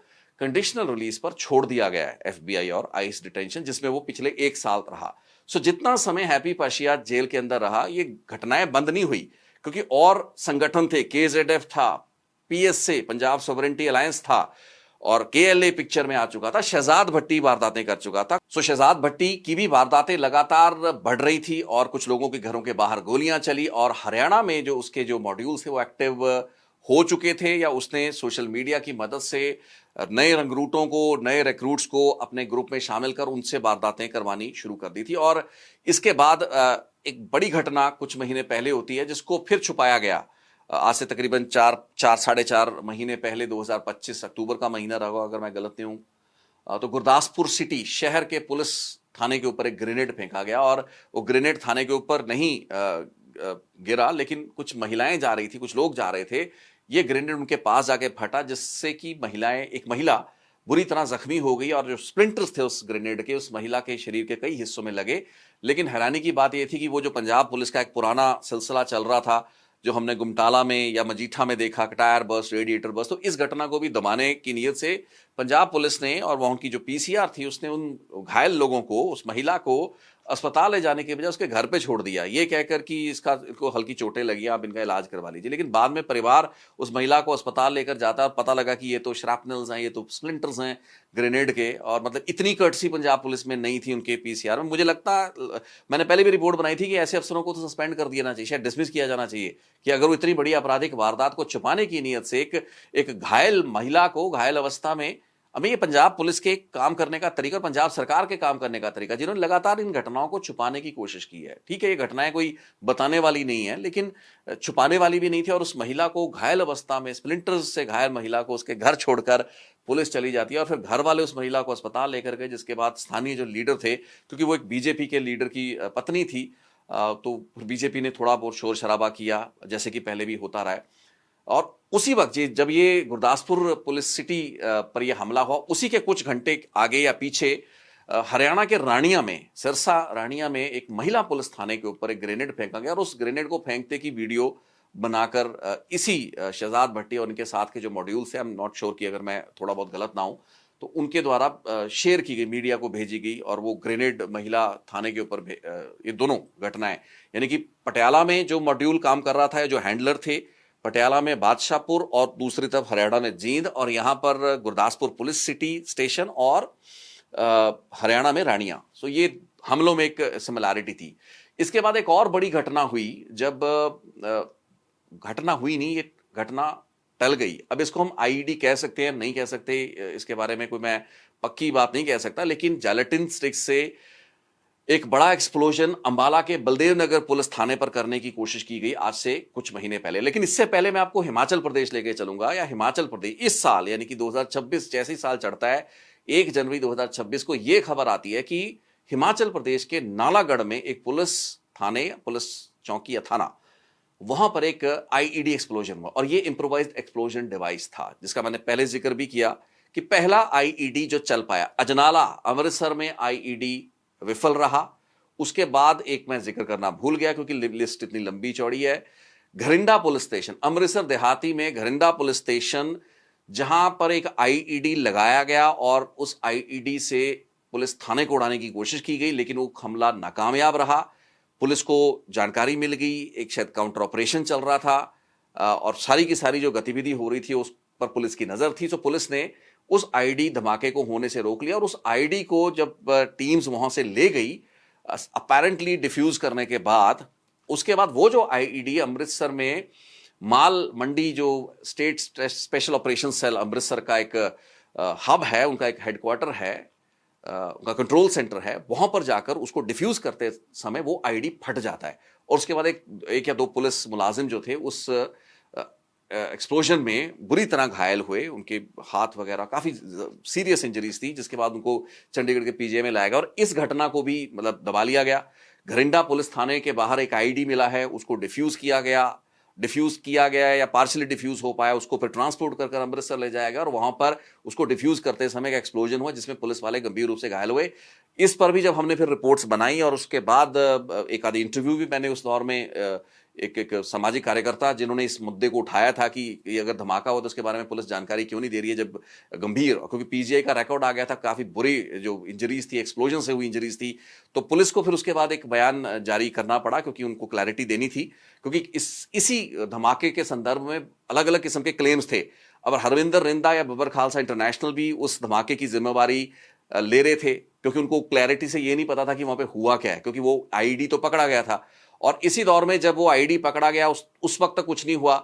कंडीशनल रिलीज पर छोड़ दिया गया है एफबीआई और आइस डिटेंशन, जिसमें वो पिछले 1 साल रहा। सो जितना समय हैप्पी पशिया जेल के अंदर रहा, ये घटनाएं बंद नहीं हुई क्योंकि और संगठन थे, केजेडएफ था, पीएसए पंजाब सॉवरेंटी अलायंस था और केएलए पिक्चर में आ चुका था। शहजाद भट्टी वारदातें कर चुका था। सो शहजाद भट्टी की भी वारदातें लगातार बढ़ रही थी और कुछ लोगों के घरों के बाहर गोलियां चली और हरियाणा में जो उसके जो मॉड्यूल्स थे वो एक्टिव हो चुके थे या उसने सोशल मीडिया की मदद से नए रंगरूटों को, नए रिक्रूट्स को अपने ग्रुप में शामिल कर उनसे वारदातें करवानी शुरू कर दी थी। और इसके बाद एक बड़ी घटना कुछ महीने पहले होती है जिसको फिर छुपाया गया। आज से तकरीबन 4-4.5 महीने पहले 2025 अक्टूबर का महीना रहा अगर मैं गलत नहीं हूं, तो गुरदासपुर सिटी शहर के पुलिस थाने के ऊपर एक ग्रेनेड फेंका गया और वो ग्रेनेड थाने के ऊपर नहीं गिरा, लेकिन कुछ महिलाएं जा रही थी, कुछ लोग जा रहे थे, ये ग्रेनेड उनके पास जाके फटा जिससे कि एक महिला बुरी तरह जख्मी हो गई और जो स्प्लिंटर्स थे उस ग्रेनेड के उस महिला के शरीर के कई हिस्सों में लगे। लेकिन हैरानी की बात यह थी कि वो जो पंजाब पुलिस का एक पुराना सिलसिला चल रहा था जो हमने गुमटाला में या मजीठा में देखा, टायर बस्ट, रेडिएटर बस्ट, तो इस घटना को भी दबाने की नीयत से पंजाब पुलिस ने और वहां की जो पीसीआर थी उसने उन घायल लोगों को, उस महिला को अस्पताल ले जाने के बजाय उसके घर पे छोड़ दिया, ये कहकर कि इसको हल्की चोटें लगी, आप इनका इलाज करवा लीजिए। लेकिन बाद में परिवार उस महिला को अस्पताल लेकर जाता है और पता लगा कि ये तो श्रैपनल्स हैं, ये तो स्प्लिंटर्स हैं ग्रेनेड के। और मतलब इतनी कर्टसी पंजाब पुलिस में नहीं थी उनके पीसीआर में। मुझे लगता, मैंने पहले भी रिपोर्ट बनाई थी कि ऐसे अफसरों को तो सस्पेंड कर देना चाहिए, शायद डिसमिस किया जाना चाहिए कि अगर वो इतनी बड़ी आपराधिक वारदात को छुपाने की नीयत से एक घायल महिला को घायल अवस्था में अब ये पंजाब पुलिस के काम करने का तरीका और पंजाब सरकार के काम करने का तरीका, जिन्होंने लगातार इन घटनाओं को छुपाने की कोशिश की है। ठीक है, ये घटनाएं कोई बताने वाली नहीं है, लेकिन छुपाने वाली भी नहीं थी। और उस महिला को घायल अवस्था में, स्प्लिंटर्स से घायल महिला को उसके घर छोड़कर पुलिस चली जाती है और फिर घर वाले उस महिला को अस्पताल लेकर गए, जिसके बाद स्थानीय जो लीडर थे, क्योंकि वो एक बीजेपी के लीडर की पत्नी थी, तो बीजेपी ने थोड़ा बहुत शोर शराबा किया, जैसे कि पहले भी होता रहा है। और उसी वक्त जब ये गुरदासपुर पुलिस सिटी पर यह हमला हुआ, उसी के कुछ घंटे आगे या पीछे हरियाणा के रानिया में, सिरसा रानिया में एक महिला पुलिस थाने के ऊपर एक ग्रेनेड फेंका गया और उस ग्रेनेड को फेंकते की वीडियो बनाकर इसी शहजाद भट्टी और उनके साथ के जो मॉड्यूल्स हैं, आई एम नॉट श्योर कि अगर मैं थोड़ा बहुत गलत ना हूं, तो उनके द्वारा शेयर की गई, मीडिया को भेजी गई। और वो ग्रेनेड महिला थाने के ऊपर ये दोनों घटनाएं, यानी कि पटियाला में जो मॉड्यूल काम कर रहा था, जो हैंडलर थे, पटियाला में बादशाहपुर और दूसरी तरफ हरियाणा में जींद, और यहां पर गुरदासपुर पुलिस सिटी स्टेशन और हरियाणा में रानिया। सो ये हमलों में एक सिमिलैरिटी थी। इसके बाद एक और बड़ी घटना हुई, जब घटना हुई नहीं, ये घटना टल गई। अब इसको हम आईईडी कह सकते हैं, नहीं कह सकते, इसके बारे में कोई मैं पक्की बात नहीं कह सकता, लेकिन जेलेटिन स्टिक से एक बड़ा एक्सप्लोजन अंबाला के बलदेव नगर पुलिस थाने पर करने की कोशिश की गई आज से कुछ महीने पहले। लेकिन इससे पहले मैं आपको हिमाचल प्रदेश लेके चलूंगा, या हिमाचल प्रदेश इस साल, यानी कि 2026 जैसे ही साल चढ़ता है, 1 जनवरी 2026 को यह खबर आती है कि हिमाचल प्रदेश के नालागढ़ में एक पुलिस थाने, पुलिस चौकी या थाना, वहां पर एक आईईडी एक्सप्लोजन हुआ। और यह इंप्रोवाइज्ड एक्सप्लोजन डिवाइस था, जिसका मैंने पहले जिक्र भी किया कि पहला आईईडी जो चल पाया, अजनाला अमृतसर में आईईडी विफल रहा। उसके बाद एक मैं जिक्र करना भूल गया क्योंकि लिस्ट इतनी लंबी चौड़ी है, घरिंडा पुलिस स्टेशन, अमृतसर देहाती में घरिंडा पुलिस स्टेशन, जहां पर एक आईईडी लगाया गया और उस आईईडी से पुलिस थाने को उड़ाने की कोशिश की गई, लेकिन वो हमला नाकामयाब रहा। पुलिस को जानकारी मिल गई, एक शायद काउंटर ऑपरेशन चल रहा था, और सारी की सारी जो गतिविधि हो रही थी उस पर पुलिस की नजर थी। तो पुलिस ने उस आईडी धमाके को होने से रोक लिया, और उस आईडी को जब टीम्स वहां से ले गई, अपेरेंटली डिफ्यूज करने के बाद, उसके बाद वो जो आईईडी अमृतसर में माल मंडी, जो state special operation cell Amritsar का एक हब है, उनका एक हेडक्वार्टर है, उनका कंट्रोल सेंटर है, वहां पर जाकर उसको डिफ्यूज करते समय वो आईडी फट जाता है। और उसके बाद एक या दो पुलिस मुलाजिम जो थे उस एक्सप्लोजन में बुरी तरह घायल हुए, उनके हाथ वगैरह काफी सीरियस इंजरीज थी, जिसके बाद उनको चंडीगढ़ के पीजीआई में लाया गया और इस घटना को भी मतलब दबा लिया गया। घरिंडा पुलिस थाने के बाहर एक आईडी मिला है, उसको डिफ्यूज किया गया या पार्शियली डिफ्यूज हो पाया, उसको फिर ट्रांसपोर्ट कर अमृतसर ले जाया गया और वहां पर उसको डिफ्यूज करते समय एक एक्सप्लोजन हुआ, जिसमें पुलिस वाले गंभीर रूप से घायल हुए। इस पर भी जब हमने फिर रिपोर्ट्स बनाई और उसके बाद एक आधी इंटरव्यू भी मैंने उस दौर में एक सामाजिक कार्यकर्ता जिन्होंने इस मुद्दे को उठाया था कि ये अगर धमाका हो तो उसके बारे में पुलिस जानकारी क्यों नहीं दे रही है, जब गंभीर, क्योंकि पीजीआई का रिकॉर्ड आ गया था, काफी बुरी जो इंजरीज थी, एक्सप्लोजन से हुई इंजरीज थी, तो पुलिस को फिर उसके बाद एक बयान जारी करना पड़ा क्योंकि उनको क्लैरिटी देनी थी, क्योंकि इसी धमाके के संदर्भ में अलग अलग किस्म के क्लेम्स थे। अब हरविंदर रिंदा या बबर खालसा इंटरनेशनल भी उस धमाके की जिम्मेवारी ले रहे थे, क्योंकि उनको क्लैरिटी से ये नहीं पता था कि वहां पे हुआ क्या है, क्योंकि वो आईडी तो पकड़ा गया था। और इसी दौर में जब वो आईडी पकड़ा गया, उस वक्त तक कुछ नहीं हुआ,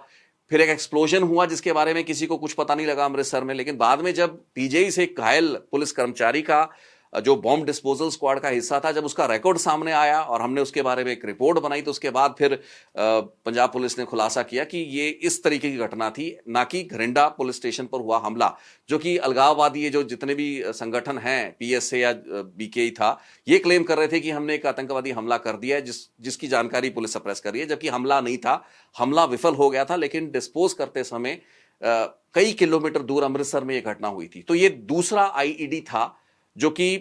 फिर एक एक्सप्लोजन हुआ जिसके बारे में किसी को कुछ पता नहीं लगा अमृतसर में। लेकिन बाद में जब पीजीआई से घायल पुलिस कर्मचारी का जो बॉम्ब डिस्पोजल स्क्वाड का हिस्सा था, जब उसका रिकॉर्ड सामने आया और हमने उसके बारे में एक रिपोर्ट बनाई, तो उसके बाद फिर पंजाब पुलिस ने खुलासा किया कि ये इस तरीके की घटना थी, ना कि घरिंडा पुलिस स्टेशन पर हुआ हमला, जो कि अलगाववादी जो जितने भी संगठन हैं, पीएसए या बीकेई था, ये क्लेम कर रहे थे कि हमने एक आतंकवादी हमला कर दिया है, जिसकी जानकारी पुलिस सप्रेस कर रही है, जबकि हमला नहीं था, हमला विफल हो गया था। लेकिन डिस्पोज करते समय कई किलोमीटर दूर अमृतसर में यह घटना हुई थी। तो ये दूसरा आईईडी था, जो कि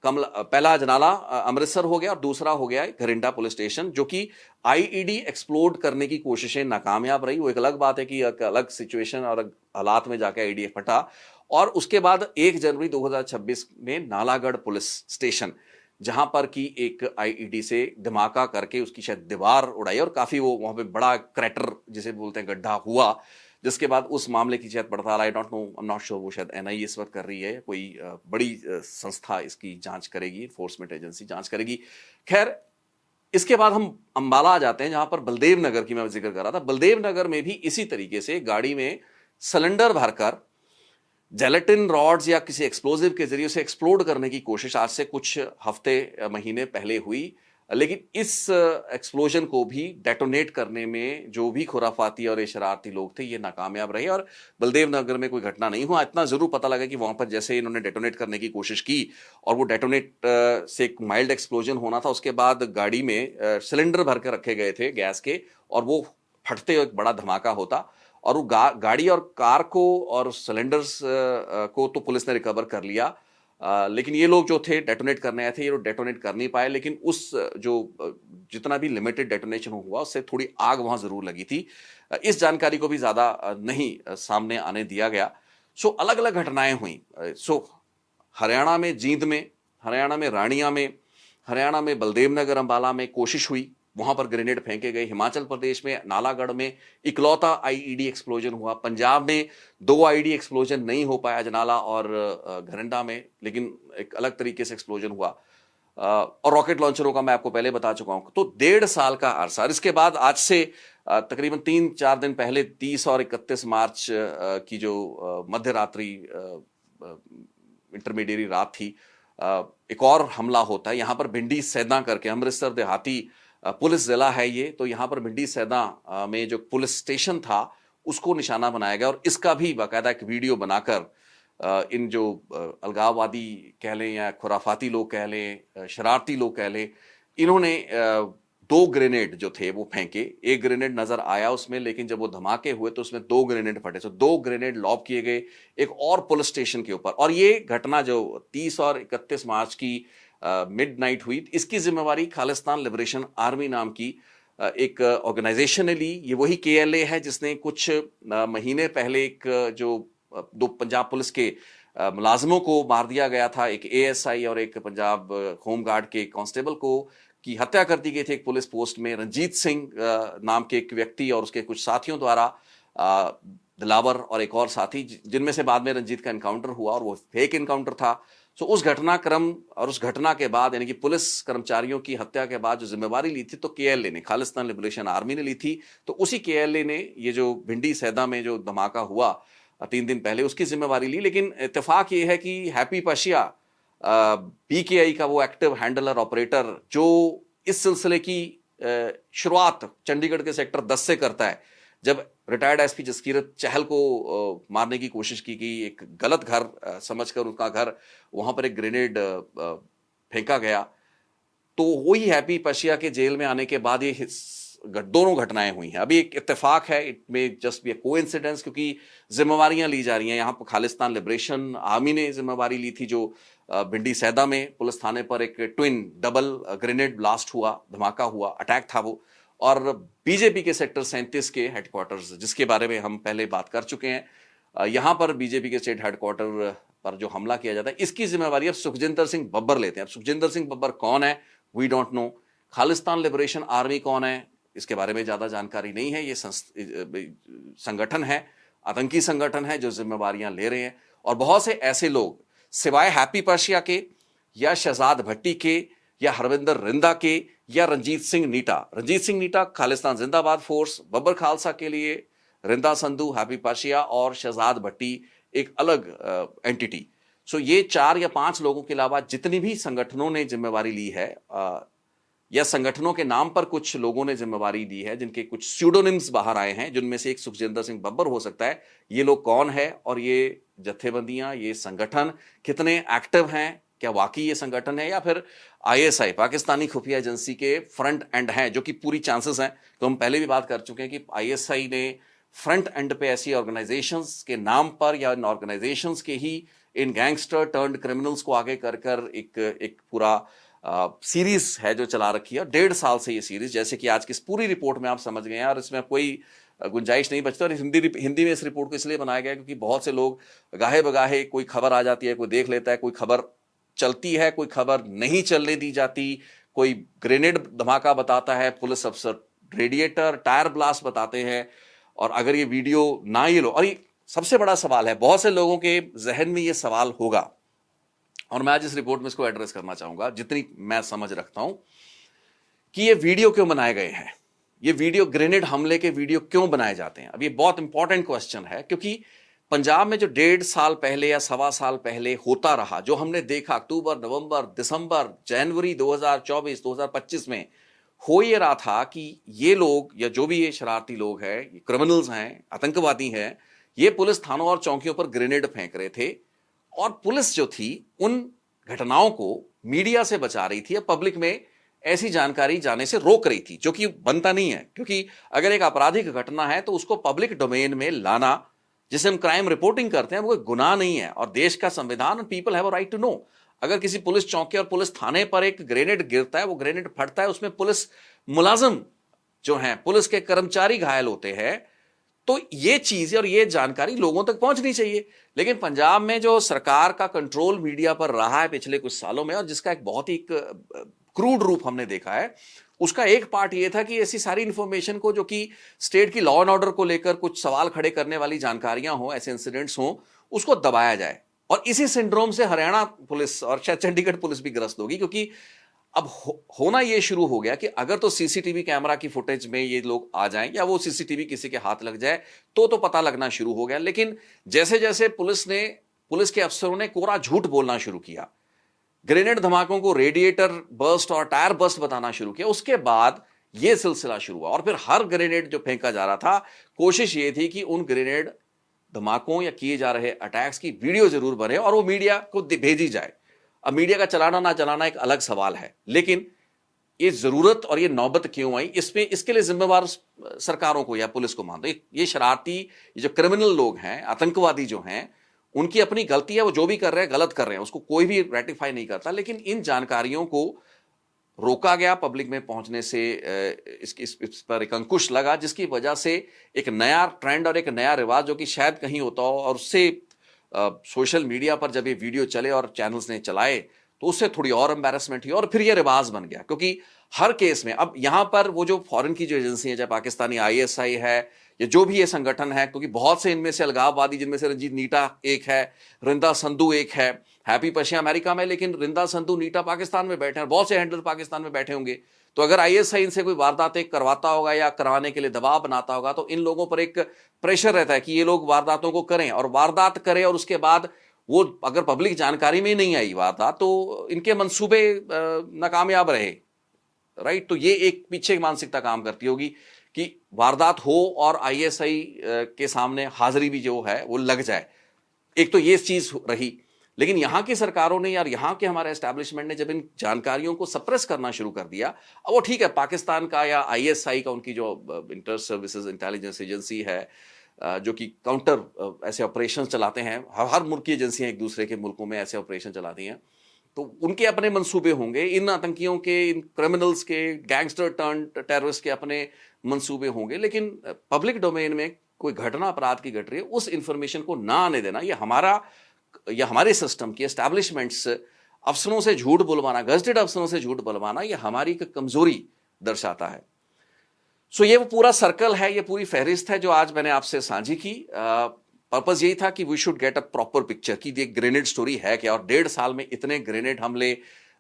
पहला अजनाला अमृतसर हो गया और दूसरा हो गया घरिंडा पुलिस स्टेशन, जो कि आईईडी एक्सप्लोड करने की कोशिशें नाकामयाब रही। वो एक अलग बात है कि एक अलग सिचुएशन और हालात में जाकर आईईडी फटा। और उसके बाद 1 जनवरी 2026 में नालागढ़ पुलिस स्टेशन, जहां पर की एक आईईडी से धमाका करके उसकी शायद दीवार उड़ाई और काफी वो वहां पे बड़ा क्रैटर जिसे बोलते हैं गड्ढा हुआ, जिसके बाद उस मामले की शायद पड़ताल, I don't know, I am not sure, वो शायद एनआईए इस वक्त कर रही है, कोई बड़ी संस्था इसकी जांच करेगी, एनफोर्समेंट एजेंसी जांच करेगी। खैर, इसके बाद हम अंबाला आ जाते हैं, जहां पर बलदेव नगर की मैं जिक्र कर रहा था। बलदेव नगर में भी इसी तरीके से गाड़ी में सिलेंडर भरकर जेलेटिन रॉड्स या किसी एक्सप्लोजिव के जरिए उसे एक्सप्लोड करने की कोशिश आज से कुछ हफ्ते महीने पहले हुई, लेकिन इस एक्सप्लोजन को भी डेटोनेट करने में जो भी खुराफाती और शरारती लोग थे ये नाकामयाब रहे और बलदेव नगर में कोई घटना नहीं हुआ। इतना जरूर पता लगा कि वहां पर जैसे इन्होंने डेटोनेट करने की कोशिश की और वो डेटोनेट से एक माइल्ड एक्सप्लोजन होना था, उसके बाद गाड़ी में सिलेंडर भर कर रखे गए थे गैस के और वो फटते एक बड़ा धमाका होता और वो गाड़ी और कार को और सिलेंडर्स को तो पुलिस ने रिकवर कर लिया, लेकिन ये लोग जो थे डेटोनेट करने आए थे ये लोग डेटोनेट कर नहीं पाए। लेकिन उस जो जितना भी लिमिटेड डेटोनेशन हुआ उससे थोड़ी आग वहां जरूर लगी थी। इस जानकारी को भी ज्यादा नहीं सामने आने दिया गया। सो अलग अलग घटनाएं हुई। सो हरियाणा में जींद में, हरियाणा में रानिया में, हरियाणा में बलदेव नगर अंबाला में कोशिश हुई, वहां पर ग्रेनेड फेंके गए। हिमाचल प्रदेश में नालागढ़ में इकलौता आईईडी एक्सप्लोजन हुआ। पंजाब में 2 आईईडी एक्सप्लोजन नहीं हो पाया, अजनाला और घरंडा में, लेकिन एक अलग तरीके से एक्सप्लोजन हुआ। और रॉकेट लॉन्चरों का मैं आपको पहले बता चुका हूं। तो 1.5 साल का अरसा। इसके बाद आज से तकरीबन 3-4 दिन पहले 30 और 31 मार्च की जो मध्य रात्रि इंटरमीडिएट रात थी, एक और हमला होता है। यहां पर भिंडी सैदा करके, अमृतसर देहाती पुलिस जिला है ये, तो यहां पर भिंडी सैदा में जो पुलिस स्टेशन था उसको निशाना बनाया गया और इसका भी बाकायदा एक वीडियो बनाकर इन जो अलगाववादी कह लें या खुराफाती लोग कह लें, शरारती लोग कह लें, इन्होंने 2 ग्रेनेड जो थे वो फेंके। एक ग्रेनेड नजर आया उसमें, लेकिन जब वो धमाके हुए तो उसमें 2 ग्रेनेड फटे। तो 2 ग्रेनेड लॉब किए गए एक और पुलिस स्टेशन के ऊपर। और ये घटना जो 30 और 31 मार्च की मिडनाइट हुई, इसकी जिम्मेवारी खालिस्तान लिबरेशन आर्मी नाम की एक ऑर्गेनाइजेशन ने ली। ये वही केएलए है जिसने कुछ महीने पहले एक जो 2 पंजाब पुलिस के मुलाजमों को मार दिया गया था, एक एएसआई और एक पंजाब होमगार्ड के कांस्टेबल को की हत्या कर दी गई थी एक पुलिस पोस्ट में। रंजीत सिंह नाम के एक व्यक्ति और उसके कुछ साथियों द्वारा, दिलावर और एक और साथी, जिनमें से बाद में रंजीत का एनकाउंटर हुआ और वो फेक एनकाउंटर था। सो उस घटनाक्रम और उस घटना के बाद, यानी कि पुलिस कर्मचारियों की हत्या के बाद जो जिम्मेवारी ली थी तो केएलए ने, खालिस्तान लिबरेशन आर्मी ने ली थी। तो उसी केएलए ने ये जो भिंडी सैदा में जो धमाका हुआ 3 दिन पहले, उसकी जिम्मेवारी ली। लेकिन इत्तेफाक ये है कि हैप्पी पशिया पीकेआई का वो एक्टिव हैंडलर ऑपरेटर जो इस सिलसिले की शुरुआत चंडीगढ़ के सेक्टर 10 से करता है, जब रिटायर्ड एसपी जसकीरत चहल को मारने की कोशिश की गई, एक गलत घर समझकर उनका घर, वहां पर एक ग्रेनेड फेंका गया, तो वही हैप्पी पशिया के जेल में आने के बाद ये दोनों घटनाएं हुई हैं। अभी एक इत्तेफाक है, it may just be A coincidence, क्योंकि जिम्मेवारियां ली जा रही हैं। यहाँ पर खालिस्तान लिबरेशन आर्मी ने जिम्मेवारी ली थी, जो भिंडी सैदा में पुलिस थाने पर एक ट्विन डबल ग्रेनेड ब्लास्ट हुआ, धमाका हुआ, अटैक था वो। और बीजेपी के सेक्टर 37 के हेडक्वार्टर्स, जिसके बारे में हम पहले बात कर चुके हैं, यहां पर बीजेपी के स्टेट हेडक्वार्टर पर जो हमला किया जाता है, इसकी जिम्मेवारी अब सुखजिंदर सिंह बब्बर लेते हैं। अब सुखजिंदर सिंह बब्बर कौन है, we don't know. Khalistan liberation army कौन है, इसके बारे में ज्यादा जानकारी नहीं है। ये संगठन है, आतंकी संगठन है जो जिम्मेवारियां ले रहे हैं। और बहुत से ऐसे लोग सिवाय हैप्पी पर्शिया के या शहजाद भट्टी के या हरविंदर रिंदा के या रंजीत सिंह नीटा खालिस्तान जिंदाबाद फोर्स, बब्बर खालसा के लिए रिंदा संधू, हैप्पी पर्शिया और शहजाद भट्टी एक अलग एंटिटी। सो ये 4 या 5 लोगों के अलावा जितनी भी संगठनों ने जिम्मेवारी ली है, या संगठनों के नाम पर कुछ लोगों ने जिम्मेवारी ली है, जिनके कुछ स्यूडोनिम्स बाहर आए हैं, जिनमें से एक सुखजिंदर सिंह बब्बर हो सकता है। ये लोग कौन है और ये जत्थेबंदियां, ये संगठन कितने एक्टिव हैं, क्या वाकई ये संगठन है या फिर आईएसआई पाकिस्तानी खुफिया एजेंसी के फ्रंट एंड है, जो कि पूरी चांसेस हैं। तो हम पहले भी बात कर चुके हैं कि आईएसआई ने फ्रंट एंड पे ऐसी ऑर्गेनाइजेशंस के नाम पर या इन ऑर्गेनाइजेशंस के ही इन गैंगस्टर टर्न्ड क्रिमिनल्स को आगे कर एक पूरा सीरीज है जो चला रखी है 1.5 साल से। ये सीरीज, जैसे कि आज की इस पूरी रिपोर्ट में आप समझ गए हैं, और इसमें कोई गुंजाइश नहीं बचती। और हिंदी में इस रिपोर्ट को इसलिए बनाया गया क्योंकि बहुत से लोग गाहे बगाहे कोई खबर आ जाती है, कोई देख लेता है, कोई खबर चलती है, कोई खबर नहीं चलने दी जाती, कोई ग्रेनेड धमाका बताता है, पुलिस अफसर रेडिएटर टायर ब्लास्ट बताते हैं, और अगर ये वीडियो ना ये लो। और ये सबसे बड़ा सवाल है, बहुत से लोगों के जहन में ये सवाल होगा, और मैं आज इस रिपोर्ट में इसको एड्रेस करना चाहूंगा जितनी मैं समझ रखता हूं, कि ये वीडियो क्यों बनाए गए हैं, ये वीडियो ग्रेनेड हमले के वीडियो क्यों बनाए जाते हैं। अब ये बहुत इंपॉर्टेंट क्वेश्चन है, क्योंकि पंजाब में जो 1.5 साल पहले या सवा साल पहले होता रहा, जो हमने देखा अक्टूबर, नवंबर, दिसंबर, जनवरी 2024, 2025 में, हो ये रहा था कि ये लोग या जो भी ये शरारती लोग हैं, ये क्रिमिनल्स हैं, आतंकवादी हैं, ये पुलिस थानों और चौकियों पर ग्रेनेड फेंक रहे थे और पुलिस जो थी उन घटनाओं को मीडिया से बचा रही थी या पब्लिक में ऐसी जानकारी जाने से रोक रही थी, जो कि बनता नहीं है। क्योंकि अगर एक आपराधिक घटना है तो उसको पब्लिक डोमेन में लाना, जिसे हम क्राइम रिपोर्टिंग करते हैं, वो कोई गुनाह नहीं है और देश का संविधान, people have a right to know. अगर किसी पुलिस चौकी और पुलिस थाने पर एक ग्रेनेड गिरता है, वो ग्रेनेड फटता है, उसमें पुलिस मुलाजिम जो हैं, पुलिस के कर्मचारी घायल होते हैं, तो ये चीज और ये जानकारी लोगों तक पहुंचनी चाहिए। लेकिन पंजाब में जो सरकार का कंट्रोल मीडिया पर रहा है पिछले कुछ सालों में, और जिसका एक बहुत ही क्रूड रूप हमने देखा है, उसका एक पार्ट ये था कि ऐसी सारी इंफॉर्मेशन को, जो कि स्टेट की लॉ एंड ऑर्डर को लेकर कुछ सवाल खड़े करने वाली जानकारियां हो, ऐसे इंसिडेंट्स हो, उसको दबाया जाए। और इसी सिंड्रोम से हरियाणा पुलिस और शायद चंडीगढ़ पुलिस भी ग्रस्त होगी, क्योंकि अब होना यह शुरू हो गया कि अगर तो सीसीटीवी कैमरा की फुटेज में ये लोग आ जाएं या वो सीसीटीवी किसी के हाथ लग जाए तो पता लगना शुरू हो गया। लेकिन जैसे जैसे पुलिस के अफसरों ने कोरा झूठ बोलना शुरू किया, ग्रेनेड धमाकों को रेडिएटर बर्स्ट और टायर बर्स्ट बताना शुरू किया, उसके बाद यह सिलसिला शुरू हुआ। और फिर हर ग्रेनेड जो फेंका जा रहा था, कोशिश ये थी कि उन ग्रेनेड धमाकों या किए जा रहे अटैक्स की वीडियो जरूर बने और वो मीडिया को भेजी जाए। अब मीडिया का चलाना ना चलाना एक अलग सवाल है, लेकिन ये जरूरत और ये नौबत क्यों आई, इसमें इसके लिए जिम्मेवार सरकारों को या पुलिस को मान दो। ये शरारती, ये जो क्रिमिनल लोग हैं, आतंकवादी जो हैं, उनकी अपनी गलती है, वो जो भी कर रहे हैं गलत कर रहे हैं, उसको कोई भी रेटिफाई नहीं करता। लेकिन इन जानकारियों को रोका गया पब्लिक में पहुंचने से, इस पर एक अंकुश लगा, जिसकी वजह से एक नया ट्रेंड और एक नया रिवाज जो कि शायद कहीं होता हो, और उससे सोशल मीडिया पर जब ये वीडियो चले और चैनल्स ने चलाए तो उससे थोड़ी और एम्बैरेसमेंट हुई और फिर ये रिवाज बन गया। क्योंकि हर केस में अब यहां पर वो जो फॉरेन की जो एजेंसी है, चाहे पाकिस्तानी आईएसआई है या जो भी ये संगठन है, क्योंकि बहुत से इनमें से अलगाववादी, जिनमें से रंजीत नीटा एक है, रिंदा संधू एक है, हैप्पी पशिया अमेरिका में, लेकिन रिंदा संधू नीटा पाकिस्तान में बैठे हैं, बहुत से हैंडलर पाकिस्तान में बैठे होंगे। तो अगर आईएसआई इनसे कोई वारदातें करवाता होगा या करवाने के लिए दबाव बनाता होगा, तो इन लोगों पर एक प्रेशर रहता है कि ये लोग वारदातों को करें, और वारदात करें और उसके बाद वो अगर पब्लिक जानकारी में नहीं आई वारदात, तो इनके मंसूबे नाकामयाब रहे, राइट। तो ये एक पीछे मानसिकता काम करती होगी कि वारदात हो और आईएसआई के सामने हाजिरी भी जो है वो लग जाए। एक तो ये चीज रही। लेकिन यहां की सरकारों ने, यार यहां के हमारे एस्टैब्लिशमेंट ने जब इन जानकारियों को सप्रेस करना शुरू कर दिया, अब वो ठीक है, पाकिस्तान का या आईएसआई का, उनकी जो इंटर सर्विसेज इंटेलिजेंस एजेंसी है, जो कि काउंटर ऐसे ऑपरेशन चलाते हैं, हर मुल्क की एजेंसियां एक दूसरे के मुल्कों में ऐसे ऑपरेशन चलाती हैं, तो उनके अपने मंसूबे होंगे, इन आतंकियों के, इन क्रिमिनल्स के, गैंगस्टर टर्न टेररिस्ट के अपने मंसूबे होंगे। लेकिन पब्लिक डोमेन में कोई घटना अपराध की घट रही है, उस इंफॉर्मेशन को ना आने देना, ये हमारे सिस्टम की एस्टैब्लिशमेंट्स, अफसरों से झूठ बुलवाना, गजटेड अफसरों से झूठ बुलवाना, ये हमारी कमजोरी दर्शाता है। सो ये वो पूरा सर्कल है, ये पूरी फहरिस्त है जो आज मैंने आपसे साझी की। पर्पस यही था कि we should get a proper picture कि ये ग्रेनेड स्टोरी है क्या, और 1.5 साल में इतने ग्रेनेड हमले,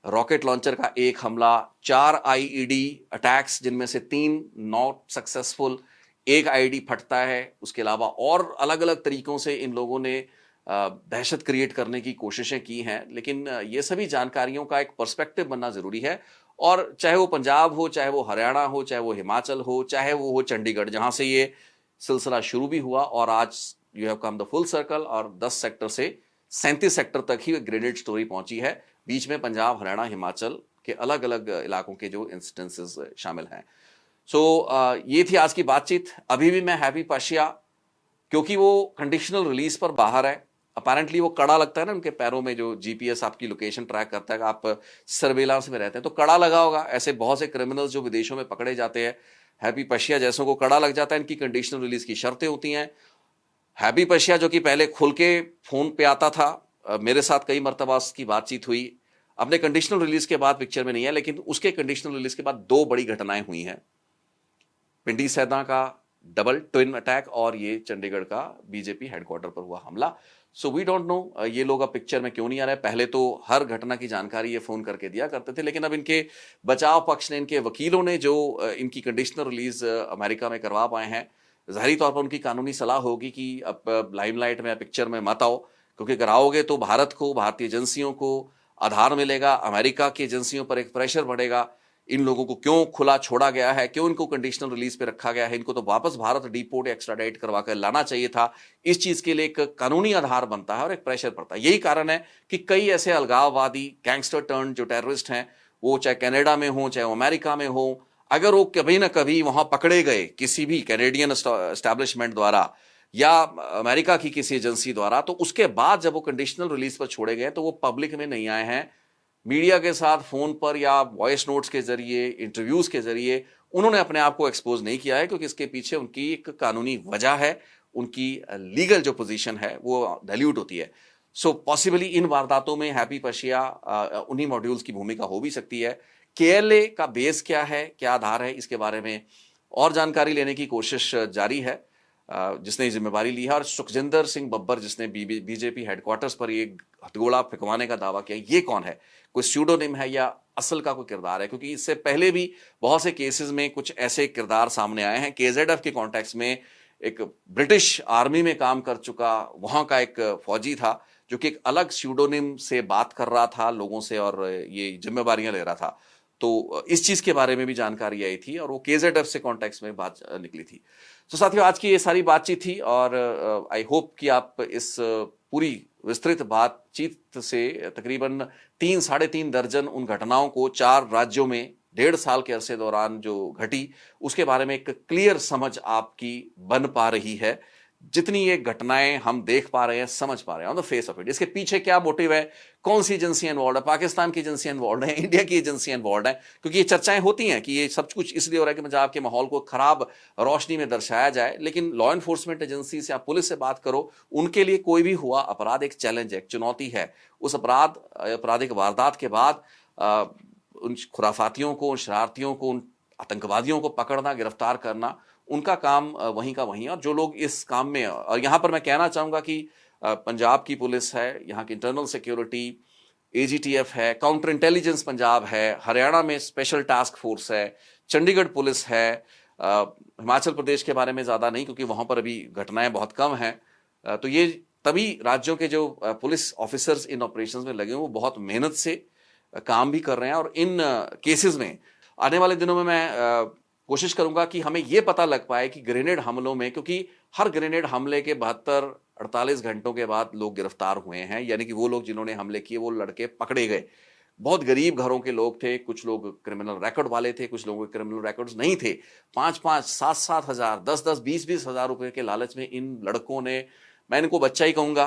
रॉकेट लॉन्चर का एक हमला, 4 आईईडी अटैक्स जिनमें से 3 नॉट सक्सेसफुल, एक आईईडी फटता है, उसके अलावा और अलग अलग तरीकों से इन लोगों ने दहशत क्रिएट करने की कोशिशें की हैं। लेकिन ये सभी जानकारियों का एक पर्सपेक्टिव बनना जरूरी है, और चाहे वो पंजाब हो, चाहे वो हरियाणा हो, चाहे वो हिमाचल हो, चाहे वो हो चंडीगढ़, जहां से ये सिलसिला शुरू भी हुआ, और आज you have come the full circle, और 10 सेक्टर से 37 सेक्टर तक ही ग्रेनेड स्टोरी पहुंची है। बीच में पंजाब, हरियाणा, हिमाचल के अलग अलग इलाकों के जो इंसिडेंसेस शामिल हैं। सो ये थी आज की बातचीत। अभी भी मैं हैप्पी पशिया, क्योंकि वो कंडीशनल रिलीज पर बाहर है, अपेरेंटली वो कड़ा लगता है ना उनके पैरों में, जो जीपीएस आपकी लोकेशन ट्रैक करता है, आप सर्वेलांस में रहते हैं तो कड़ा लगा होगा। ऐसे बहुत से क्रिमिनल्स जो विदेशों में पकड़े जाते हैं, हैप्पी पशिया जैसों को कड़ा लग जाता है, इनकी कंडीशनल रिलीज की शर्तें होती हैं। हैप्पी पशिया जो कि पहले खुल के फोन पे आता था, मेरे साथ कई मरतबा उसकी बातचीत हुई, अपने कंडीशनल रिलीज के बाद पिक्चर में नहीं है, लेकिन उसके कंडीशनल रिलीज के बाद 2 बड़ी घटनाएं हुई हैं, पिंडी सैदा का डबल ट्विन अटैक और ये चंडीगढ़ का बीजेपी हेडक्वार्टर पर हुआ हमला। सो वी डोंट नो ये लोग अब पिक्चर में क्यों नहीं आ रहे। पहले तो हर घटना की जानकारी ये फोन करके दिया करते थे, लेकिन अब इनके बचाव पक्ष ने, इनके वकीलों ने जो इनकी कंडीशनल रिलीज अमेरिका में करवा पाए हैं, ज़ाहिरी तौर पर उनकी कानूनी सलाह होगी कि अब लाइमलाइट में, पिक्चर में मत आओ, क्योंकि अगर आओगे तो भारत को, भारतीय एजेंसियों को आधार मिलेगा, अमेरिका की एजेंसियों पर एक प्रेशर बढ़ेगा। इन लोगों को क्यों खुला छोड़ा गया है, क्यों इनको कंडीशनल रिलीज पे रखा गया है, इनको तो वापस भारत डिपोर्ट या एक्स्ट्राडाइट करवा कर लाना चाहिए था। इस चीज के लिए एक कानूनी आधार बनता है और एक प्रेशर पड़ता है। यही कारण है कि कई ऐसे अलगाववादी गैंगस्टर टर्न जो टेररिस्ट हैं, वो चाहे कनाडा में हो, चाहे अमेरिका में हो, अगर वो कभी ना कभी वहां पकड़े गए किसी भी कैनेडियन एस्टैब्लिशमेंट द्वारा या अमेरिका की किसी एजेंसी द्वारा, तो उसके बाद जब वो कंडीशनल रिलीज पर छोड़े गए तो वो पब्लिक में नहीं आए हैं। मीडिया के साथ फोन पर या वॉइस नोट्स के जरिए, इंटरव्यूज के जरिए उन्होंने अपने आप को एक्सपोज नहीं किया है, क्योंकि इसके पीछे उनकी एक कानूनी वजह है, उनकी लीगल जो पोजीशन है वो डाइल्यूट होती है। सो पॉसिबली इन वारदातों में हैप्पी पर्शिया उन्हीं मॉड्यूल्स की भूमिका हो भी सकती है। केएलए का बेस क्या है, क्या आधार है, इसके बारे में और जानकारी लेने की कोशिश जारी है। जिसने जिम्मेवारी ली है, और सुखजिंदर सिंह बब्बर जिसने बीजेपी हेडक्वार्टर्स पर ये हथगोला फेंकवाने का दावा किया, ये कौन है? कोई स्यूडोनिम है या असल का कोई किरदार है? क्योंकि इससे पहले भी बहुत से केसेस में कुछ ऐसे किरदार सामने आए हैं। केजेडएफ के कॉन्टेक्स्ट में एक ब्रिटिश आर्मी में काम कर चुका वहां का एक फौजी था जो कि एक अलग स्यूडोनिम से बात कर रहा था लोगों से और ये जिम्मेवारियां ले रहा था। तो इस चीज के बारे में भी जानकारी आई थी और वो केजेडएफ से कॉन्टेक्स्ट में बात निकली थी। तो साथियों, आज की ये सारी बातचीत थी और आई होप कि आप इस पूरी विस्तृत बातचीत से तकरीबन 3-3.5 दर्जन उन घटनाओं को 4 राज्यों में 1.5 साल के अरसे दौरान जो घटी, उसके बारे में एक क्लियर समझ आपकी बन पा रही है। जितनी ये घटनाएं हम देख पा रहे हैं, समझ पा रहे हैं on the face of it, इसके पीछे क्या मोटिव है, कौन सी एजेंसियां इन्वॉल्व है, पाकिस्तान की एजेंसियां इन्वॉल्व है, इंडिया की एजेंसियां इन्वॉल्व है, क्योंकि ये चर्चाएं होती हैं कि ये सब कुछ इसलिए हो रहा है कि पंजाब के माहौल को खराब रोशनी में दर्शाया जाए। लेकिन लॉ एनफोर्समेंट एजेंसी से आप पुलिस से बात करो, उनके लिए कोई भी हुआ अपराध एक चैलेंज है, एक चुनौती है। उस आपराधिक वारदात के बाद उन खुराफातियों को, उन शरारतियों को, उन आतंकवादियों को पकड़ना, गिरफ्तार करना, उनका काम वहीं का वहीं है। और जो लोग इस काम में, और यहां पर मैं कहना चाहूंगा कि पंजाब की पुलिस है, यहाँ की इंटरनल सिक्योरिटी, एजीटीएफ है, काउंटर इंटेलिजेंस पंजाब है, हरियाणा में स्पेशल टास्क फोर्स है, चंडीगढ़ पुलिस है, हिमाचल प्रदेश के बारे में ज्यादा नहीं क्योंकि वहां पर अभी घटनाएं बहुत कम हैं। तो ये तभी राज्यों के जो पुलिस ऑफिसर्स इन ऑपरेशंस में लगे हैं वो बहुत मेहनत से काम भी कर रहे हैं। और इन केसेस में आने वाले दिनों में मैं कोशिश करूंगा कि हमें यह पता लग पाए कि ग्रेनेड हमलों में, क्योंकि हर ग्रेनेड हमले के 72-48 घंटों के बाद लोग गिरफ्तार हुए हैं, यानी कि वो लोग जिन्होंने हमले किए वो लड़के पकड़े गए। बहुत गरीब घरों के लोग थे, कुछ लोग क्रिमिनल रिकॉर्ड वाले थे, कुछ लोगों के क्रिमिनल रिकॉर्ड्स नहीं थे। 5-5, 7-7 हजार, 10-10, 20-20 हजार रुपए के लालच में इन लड़कों ने, मैं इनको बच्चा ही कहूंगा,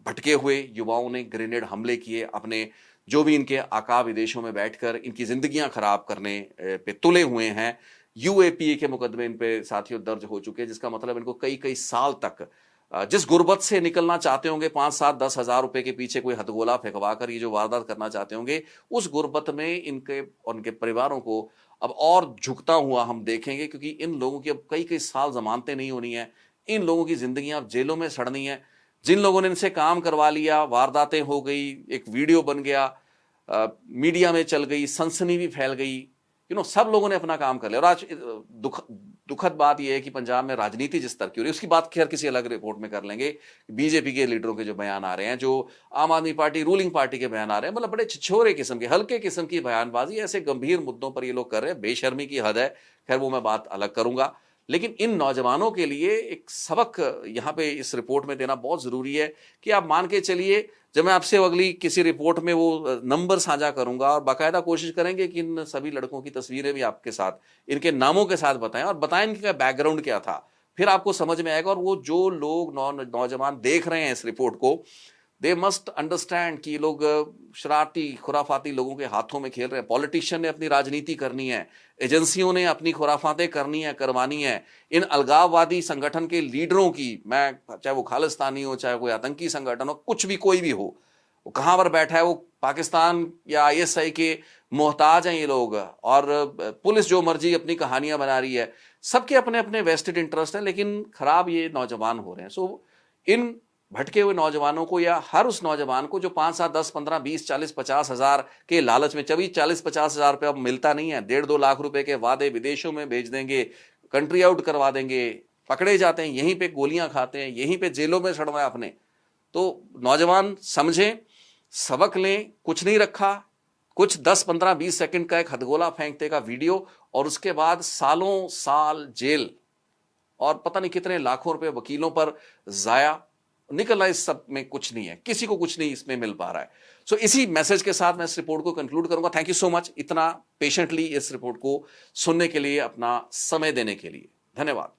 भटके हुए युवाओं ने ग्रेनेड हमले किए, अपने जो भी इनके आका विदेशों में बैठकर इनकी जिंदगियां खराब करने पे तुले हुए हैं। यूएपीए के मुकदमे इन पे साथियों दर्ज हो चुके हैं, जिसका मतलब इनको कई कई साल तक जिस गुर्बत से निकलना चाहते होंगे, 5-7-10 हजार रुपए के पीछे कोई हथगोला फेंकवा कर ये जो वारदात करना चाहते होंगे, उस गुर्बत में इनके और उनके परिवारों को अब और झुकता हुआ हम देखेंगे, क्योंकि इन लोगों की अब कई कई साल जमानतें नहीं होनी है, इन लोगों की जिंदगियां अब जेलों में सड़नी है। जिन लोगों ने इनसे काम करवा लिया, वारदातें हो गई, एक वीडियो बन गया, मीडिया में चल गई, सनसनी भी फैल गई, सब लोगों ने अपना काम कर लिया। और आज दुखद बात यह है कि पंजाब में राजनीति जिस तरह की हो रही है, उसकी बात खैर किसी अलग रिपोर्ट में कर लेंगे। बीजेपी के लीडरों के जो बयान आ रहे हैं, जो आम आदमी पार्टी रूलिंग पार्टी के बयान आ रहे हैं, मतलब बड़े छिछोरे किस्म के, हल्के किस्म की बयानबाजी, ऐसे गंभीर मुद्दों पर ये लोग कर रहे हैं, बेशर्मी की हद है। खैर वो मैं बात अलग करूंगा। लेकिन इन नौजवानों के लिए एक सबक यहां पे इस रिपोर्ट में देना बहुत जरूरी है कि आप मान के चलिए, जब मैं आपसे अगली किसी रिपोर्ट में वो नंबर साझा करूंगा और बाकायदा कोशिश करेंगे कि इन सभी लड़कों की तस्वीरें भी आपके साथ, इनके नामों के साथ बताएं और बताएं इनका बैकग्राउंड क्या था, फिर आपको समझ में आएगा। और वो जो लोग नौजवान देख रहे हैं इस रिपोर्ट को, दे मस्ट अंडरस्टैंड कि ये लोग शरारती खुराफाती लोगों के हाथों में खेल रहे हैं। पॉलिटिशियन ने अपनी राजनीति करनी है, एजेंसियों ने अपनी खुराफातें करनी है, करवानी है। इन अलगाववादी संगठन के लीडरों की, मैं चाहे वो खालिस्तानी हो, चाहे कोई आतंकी संगठन हो, कुछ भी कोई भी हो, वो कहां पर बैठा है, वो पाकिस्तान या आईएसआई के मोहताज हैं ये लोग। और पुलिस जो मर्जी अपनी कहानियां बना रही है, सबके अपने अपने वेस्टेड इंटरेस्ट है, लेकिन खराब ये नौजवान हो रहे हैं। सो इन भटके हुए नौजवानों को, या हर उस नौजवान को जो 5, 7, 10, 15, 20, 40, 50 हजार के लालच में, 40-50 हजार रुपये अब मिलता नहीं है, 1.5-2 लाख रुपए के वादे विदेशों में भेज देंगे, कंट्री आउट करवा देंगे, पकड़े जाते हैं, यहीं पे गोलियां खाते हैं, यहीं पे जेलों में सड़ रहे हैं अपने। तो नौजवान समझें, सबक लें, कुछ नहीं रखा, कुछ 10 15 20 सेकंड का एक हथगोला फेंकते का वीडियो और उसके बाद सालों साल जेल और पता नहीं कितने लाखों रुपए वकीलों पर जाया। निकल इस सब में कुछ नहीं है, किसी को कुछ नहीं इसमें मिल पा रहा है। सो इसी मैसेज के साथ मैं इस रिपोर्ट को कंक्लूड करूंगा। थैंक यू सो मच इतना पेशेंटली इस रिपोर्ट को सुनने के लिए, अपना समय देने के लिए। धन्यवाद।